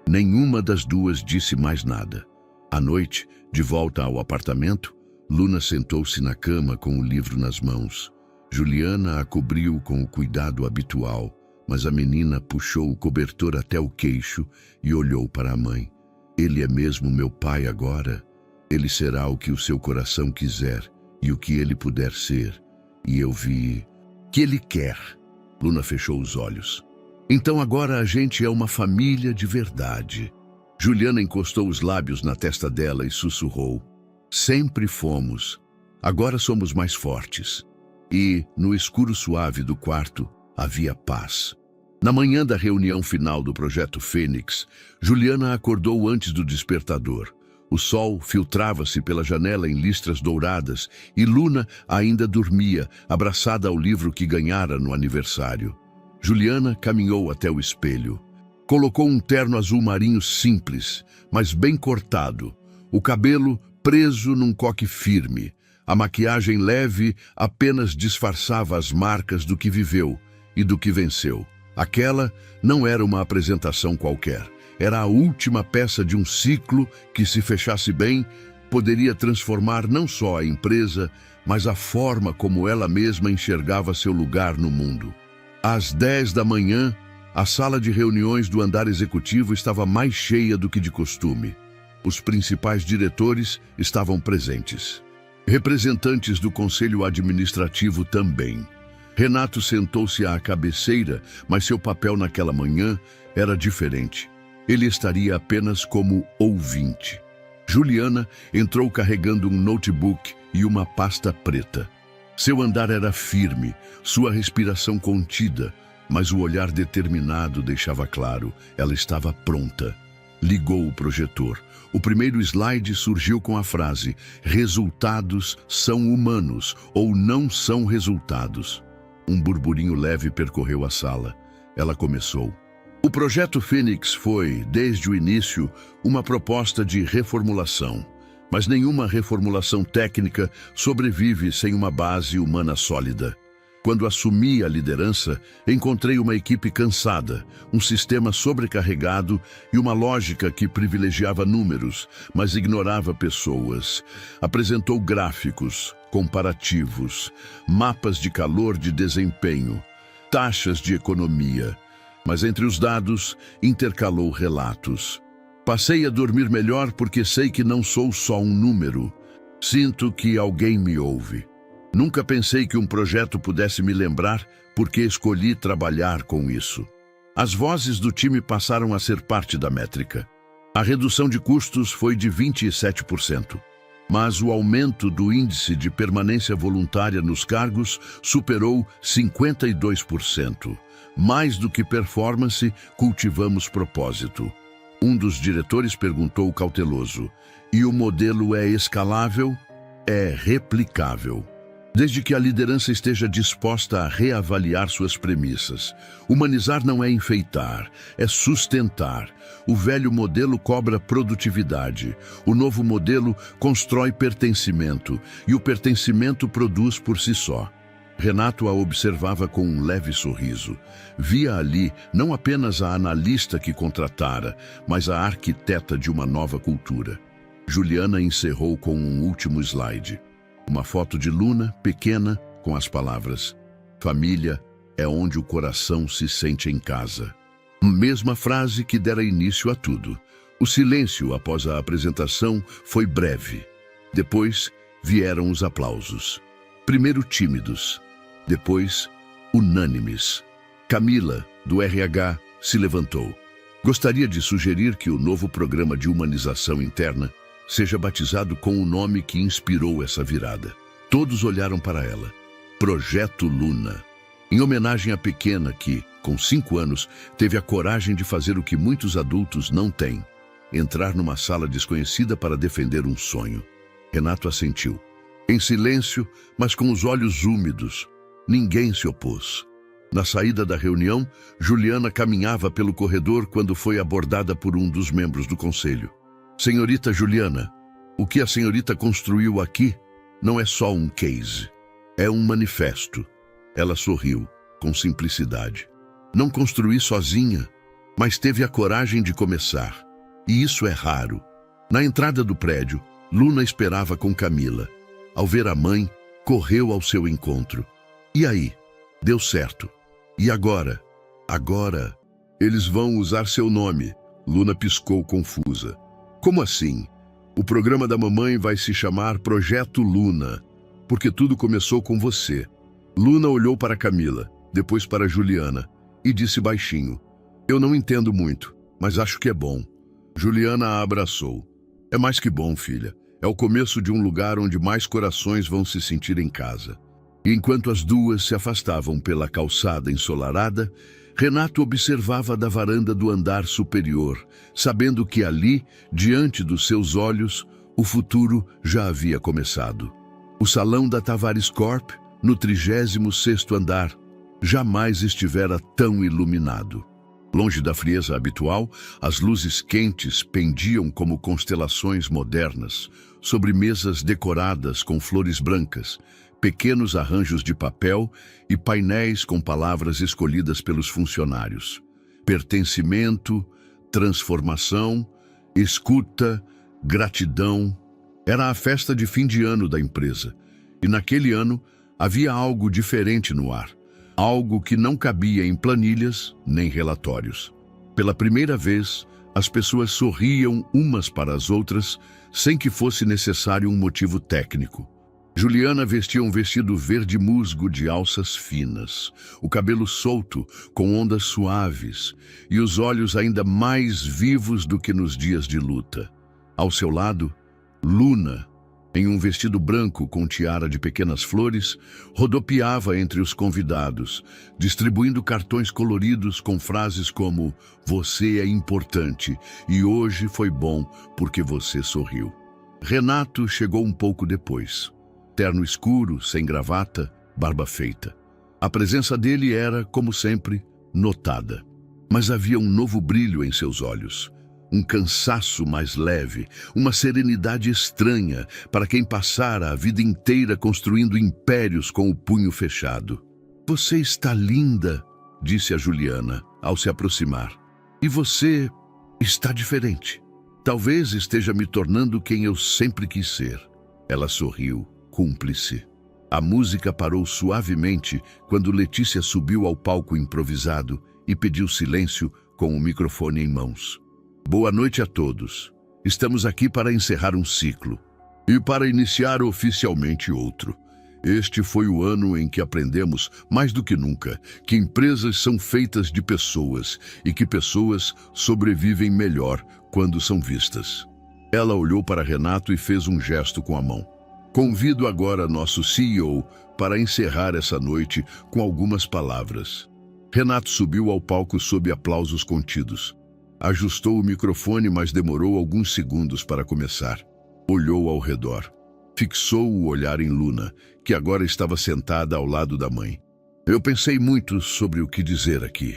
Nenhuma das duas disse mais nada. À noite, de volta ao apartamento, Luna sentou-se na cama com o livro nas mãos. Juliana a cobriu com o cuidado habitual, mas a menina puxou o cobertor até o queixo e olhou para a mãe. Ele é mesmo meu pai agora? Ele será o que o seu coração quiser e o que ele puder ser. E eu vi... que ele quer. Luna fechou os olhos. Então agora a gente é uma família de verdade. Juliana encostou os lábios na testa dela e sussurrou. Sempre fomos. Agora somos mais fortes. E, no escuro suave do quarto, havia paz. Na manhã da reunião final do Projeto Fênix, Juliana acordou antes do despertador. O sol filtrava-se pela janela em listras douradas e Luna ainda dormia, abraçada ao livro que ganhara no aniversário. Juliana caminhou até o espelho. Colocou um terno azul marinho simples, mas bem cortado. O cabelo preso num coque firme. A maquiagem leve apenas disfarçava as marcas do que viveu e do que venceu. Aquela não era uma apresentação qualquer. Era a última peça de um ciclo que, se fechasse bem, poderia transformar não só a empresa, mas a forma como ela mesma enxergava seu lugar no mundo. Às 10 da manhã, a sala de reuniões do andar executivo estava mais cheia do que de costume. Os principais diretores estavam presentes. Representantes do conselho administrativo também. Renato sentou-se à cabeceira, mas seu papel naquela manhã era diferente. Ele estaria apenas como ouvinte. Juliana entrou carregando um notebook e uma pasta preta. Seu andar era firme, sua respiração contida, mas o olhar determinado deixava claro, ela estava pronta. Ligou o projetor. O primeiro slide surgiu com a frase: resultados são humanos ou não são resultados. Um burburinho leve percorreu a sala. Ela começou. O Projeto Fênix foi, desde o início, uma proposta de reformulação. Mas nenhuma reformulação técnica sobrevive sem uma base humana sólida. Quando assumi a liderança, encontrei uma equipe cansada, um sistema sobrecarregado e uma lógica que privilegiava números, mas ignorava pessoas. Apresentou gráficos, comparativos, mapas de calor de desempenho, taxas de economia, mas entre os dados intercalou relatos. Passei a dormir melhor porque sei que não sou só um número. Sinto que alguém me ouve. Nunca pensei que um projeto pudesse me lembrar porque escolhi trabalhar com isso. As vozes do time passaram a ser parte da métrica. A redução de custos foi de 27%, mas o aumento do índice de permanência voluntária nos cargos superou 52%. Mais do que performance, cultivamos propósito. Um dos diretores perguntou cauteloso: e o modelo é escalável? É replicável. Desde que a liderança esteja disposta a reavaliar suas premissas. Humanizar não é enfeitar, é sustentar. O velho modelo cobra produtividade. O novo modelo constrói pertencimento. E o pertencimento produz por si só. Renato a observava com um leve sorriso. Via ali não apenas a analista que contratara, mas a arquiteta de uma nova cultura. Juliana encerrou com um último slide. Uma foto de Luna, pequena, com as palavras: família é onde o coração se sente em casa. Mesma frase que dera início a tudo. O silêncio após a apresentação foi breve. Depois vieram os aplausos. Primeiro tímidos, depois unânimes. Camila, do RH, se levantou. Gostaria de sugerir que o novo programa de humanização interna seja batizado com o nome que inspirou essa virada. Todos olharam para ela. Projeto Luna. Em homenagem à pequena que, com 5 anos, teve a coragem de fazer o que muitos adultos não têm: entrar numa sala desconhecida para defender um sonho. Renato assentiu. Em silêncio, mas com os olhos úmidos. Ninguém se opôs. Na saída da reunião, Juliana caminhava pelo corredor quando foi abordada por um dos membros do conselho. Senhorita Juliana, o que a senhorita construiu aqui não é só um case. É um manifesto. Ela sorriu, com simplicidade. Não construí sozinha, mas teve a coragem de começar. E isso é raro. Na entrada do prédio, Luna esperava com Camila. Ao ver a mãe, correu ao seu encontro. E aí? Deu certo. E agora? Agora, eles vão usar seu nome. Luna piscou confusa. Como assim? O programa da mamãe vai se chamar Projeto Luna, porque tudo começou com você. Luna olhou para Camila, depois para Juliana, e disse baixinho: eu não entendo muito, mas acho que é bom. Juliana a abraçou. É mais que bom, filha. É o começo de um lugar onde mais corações vão se sentir em casa. E enquanto as duas se afastavam pela calçada ensolarada, Renato observava da varanda do andar superior, sabendo que ali, diante dos seus olhos, o futuro já havia começado. O salão da Tavares Corp, no 36º andar, jamais estivera tão iluminado. Longe da frieza habitual, as luzes quentes pendiam como constelações modernas, sobre mesas decoradas com flores brancas, pequenos arranjos de papel e painéis com palavras escolhidas pelos funcionários. Pertencimento, transformação, escuta, gratidão. Era a festa de fim de ano da empresa. E naquele ano havia algo diferente no ar. Algo que não cabia em planilhas nem relatórios. Pela primeira vez, as pessoas sorriam umas para as outras sem que fosse necessário um motivo técnico. Juliana vestia um vestido verde musgo de alças finas, o cabelo solto, com ondas suaves, e os olhos ainda mais vivos do que nos dias de luta. Ao seu lado, Luna, em um vestido branco com tiara de pequenas flores, rodopiava entre os convidados, distribuindo cartões coloridos com frases como "Você é importante" e "Hoje foi bom porque você sorriu". Renato chegou um pouco depois. Terno escuro, sem gravata, barba feita. A presença dele era, como sempre, notada. Mas havia um novo brilho em seus olhos. Um cansaço mais leve, uma serenidade estranha para quem passara a vida inteira construindo impérios com o punho fechado. "Você está linda", disse a Juliana, ao se aproximar. "E você está diferente. Talvez esteja me tornando quem eu sempre quis ser." Ela sorriu, cúmplice. A música parou suavemente quando Letícia subiu ao palco improvisado e pediu silêncio com o microfone em mãos. "Boa noite a todos. Estamos aqui para encerrar um ciclo e para iniciar oficialmente outro. Este foi o ano em que aprendemos, mais do que nunca, que empresas são feitas de pessoas e que pessoas sobrevivem melhor quando são vistas." Ela olhou para Renato e fez um gesto com a mão. "Convido agora nosso CEO para encerrar essa noite com algumas palavras." Renato subiu ao palco sob aplausos contidos. Ajustou o microfone, mas demorou alguns segundos para começar. Olhou ao redor. Fixou o olhar em Luna, que agora estava sentada ao lado da mãe. "Eu pensei muito sobre o que dizer aqui",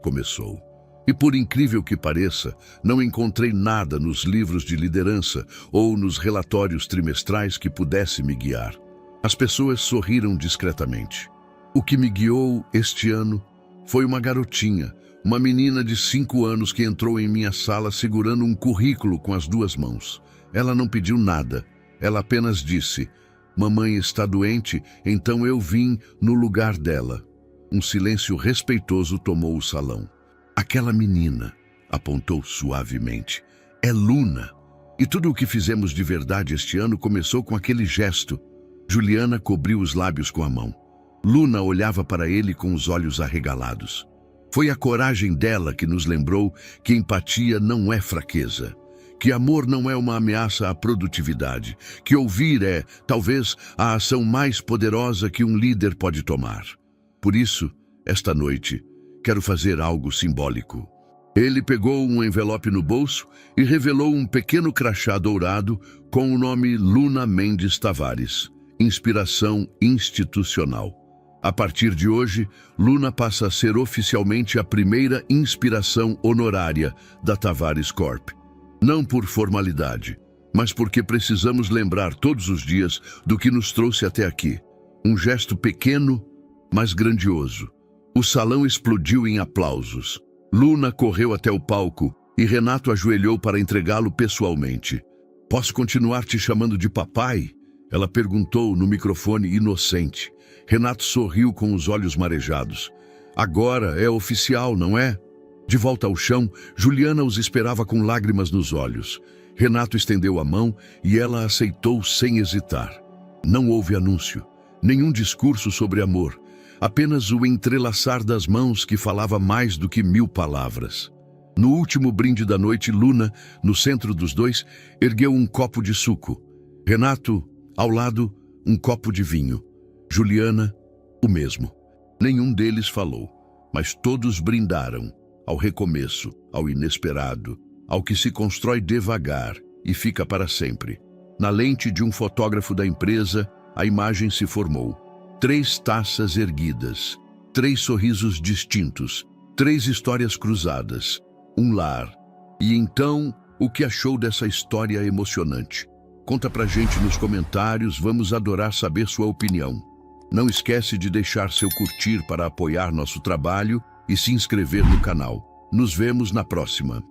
começou. "E por incrível que pareça, não encontrei nada nos livros de liderança ou nos relatórios trimestrais que pudesse me guiar." As pessoas sorriram discretamente. "O que me guiou este ano foi uma garotinha, uma menina de 5 anos que entrou em minha sala segurando um currículo com as 2 mãos. Ela não pediu nada. Ela apenas disse: 'Mamãe está doente, então eu vim no lugar dela.'" Um silêncio respeitoso tomou o salão. "Aquela menina", apontou suavemente, "é Luna. E tudo o que fizemos de verdade este ano começou com aquele gesto. Juliana cobriu os lábios com a mão. Luna olhava para ele com os olhos arregalados. Foi a coragem dela que nos lembrou que empatia não é fraqueza, que amor não é uma ameaça à produtividade, que ouvir é, talvez, a ação mais poderosa que um líder pode tomar. Por isso, esta noite, quero fazer algo simbólico. Ele pegou um envelope no bolso e revelou um pequeno crachá dourado com o nome Luna Mendes Tavares, inspiração institucional. A partir de hoje, Luna passa a ser oficialmente a primeira inspiração honorária da Tavares Corp. Não por formalidade, mas porque precisamos lembrar todos os dias do que nos trouxe até aqui. Um gesto pequeno, mas grandioso. O salão explodiu em aplausos. Luna correu até o palco e Renato ajoelhou para entregá-lo pessoalmente. "Posso continuar te chamando de papai?" Ela perguntou no microfone inocente. Renato sorriu com os olhos marejados. "Agora é oficial, não é?" De volta ao chão, Juliana os esperava com lágrimas nos olhos. Renato estendeu a mão e ela aceitou sem hesitar. Não houve anúncio, nenhum discurso sobre amor, apenas o entrelaçar das mãos que falava mais do que 1000 palavras. No último brinde da noite, Luna, no centro dos dois, ergueu um copo de suco. Renato, ao lado, um copo de vinho. Juliana, o mesmo. Nenhum deles falou, mas todos brindaram ao recomeço, ao inesperado, ao que se constrói devagar e fica para sempre. Na lente de um fotógrafo da empresa, a imagem se formou. 3 taças erguidas, 3 sorrisos distintos, 3 histórias cruzadas, um lar. E então, o que achou dessa história emocionante? Conta pra gente nos comentários, vamos adorar saber sua opinião. Não esquece de deixar seu curtir para apoiar nosso trabalho e se inscrever no canal. Nos vemos na próxima.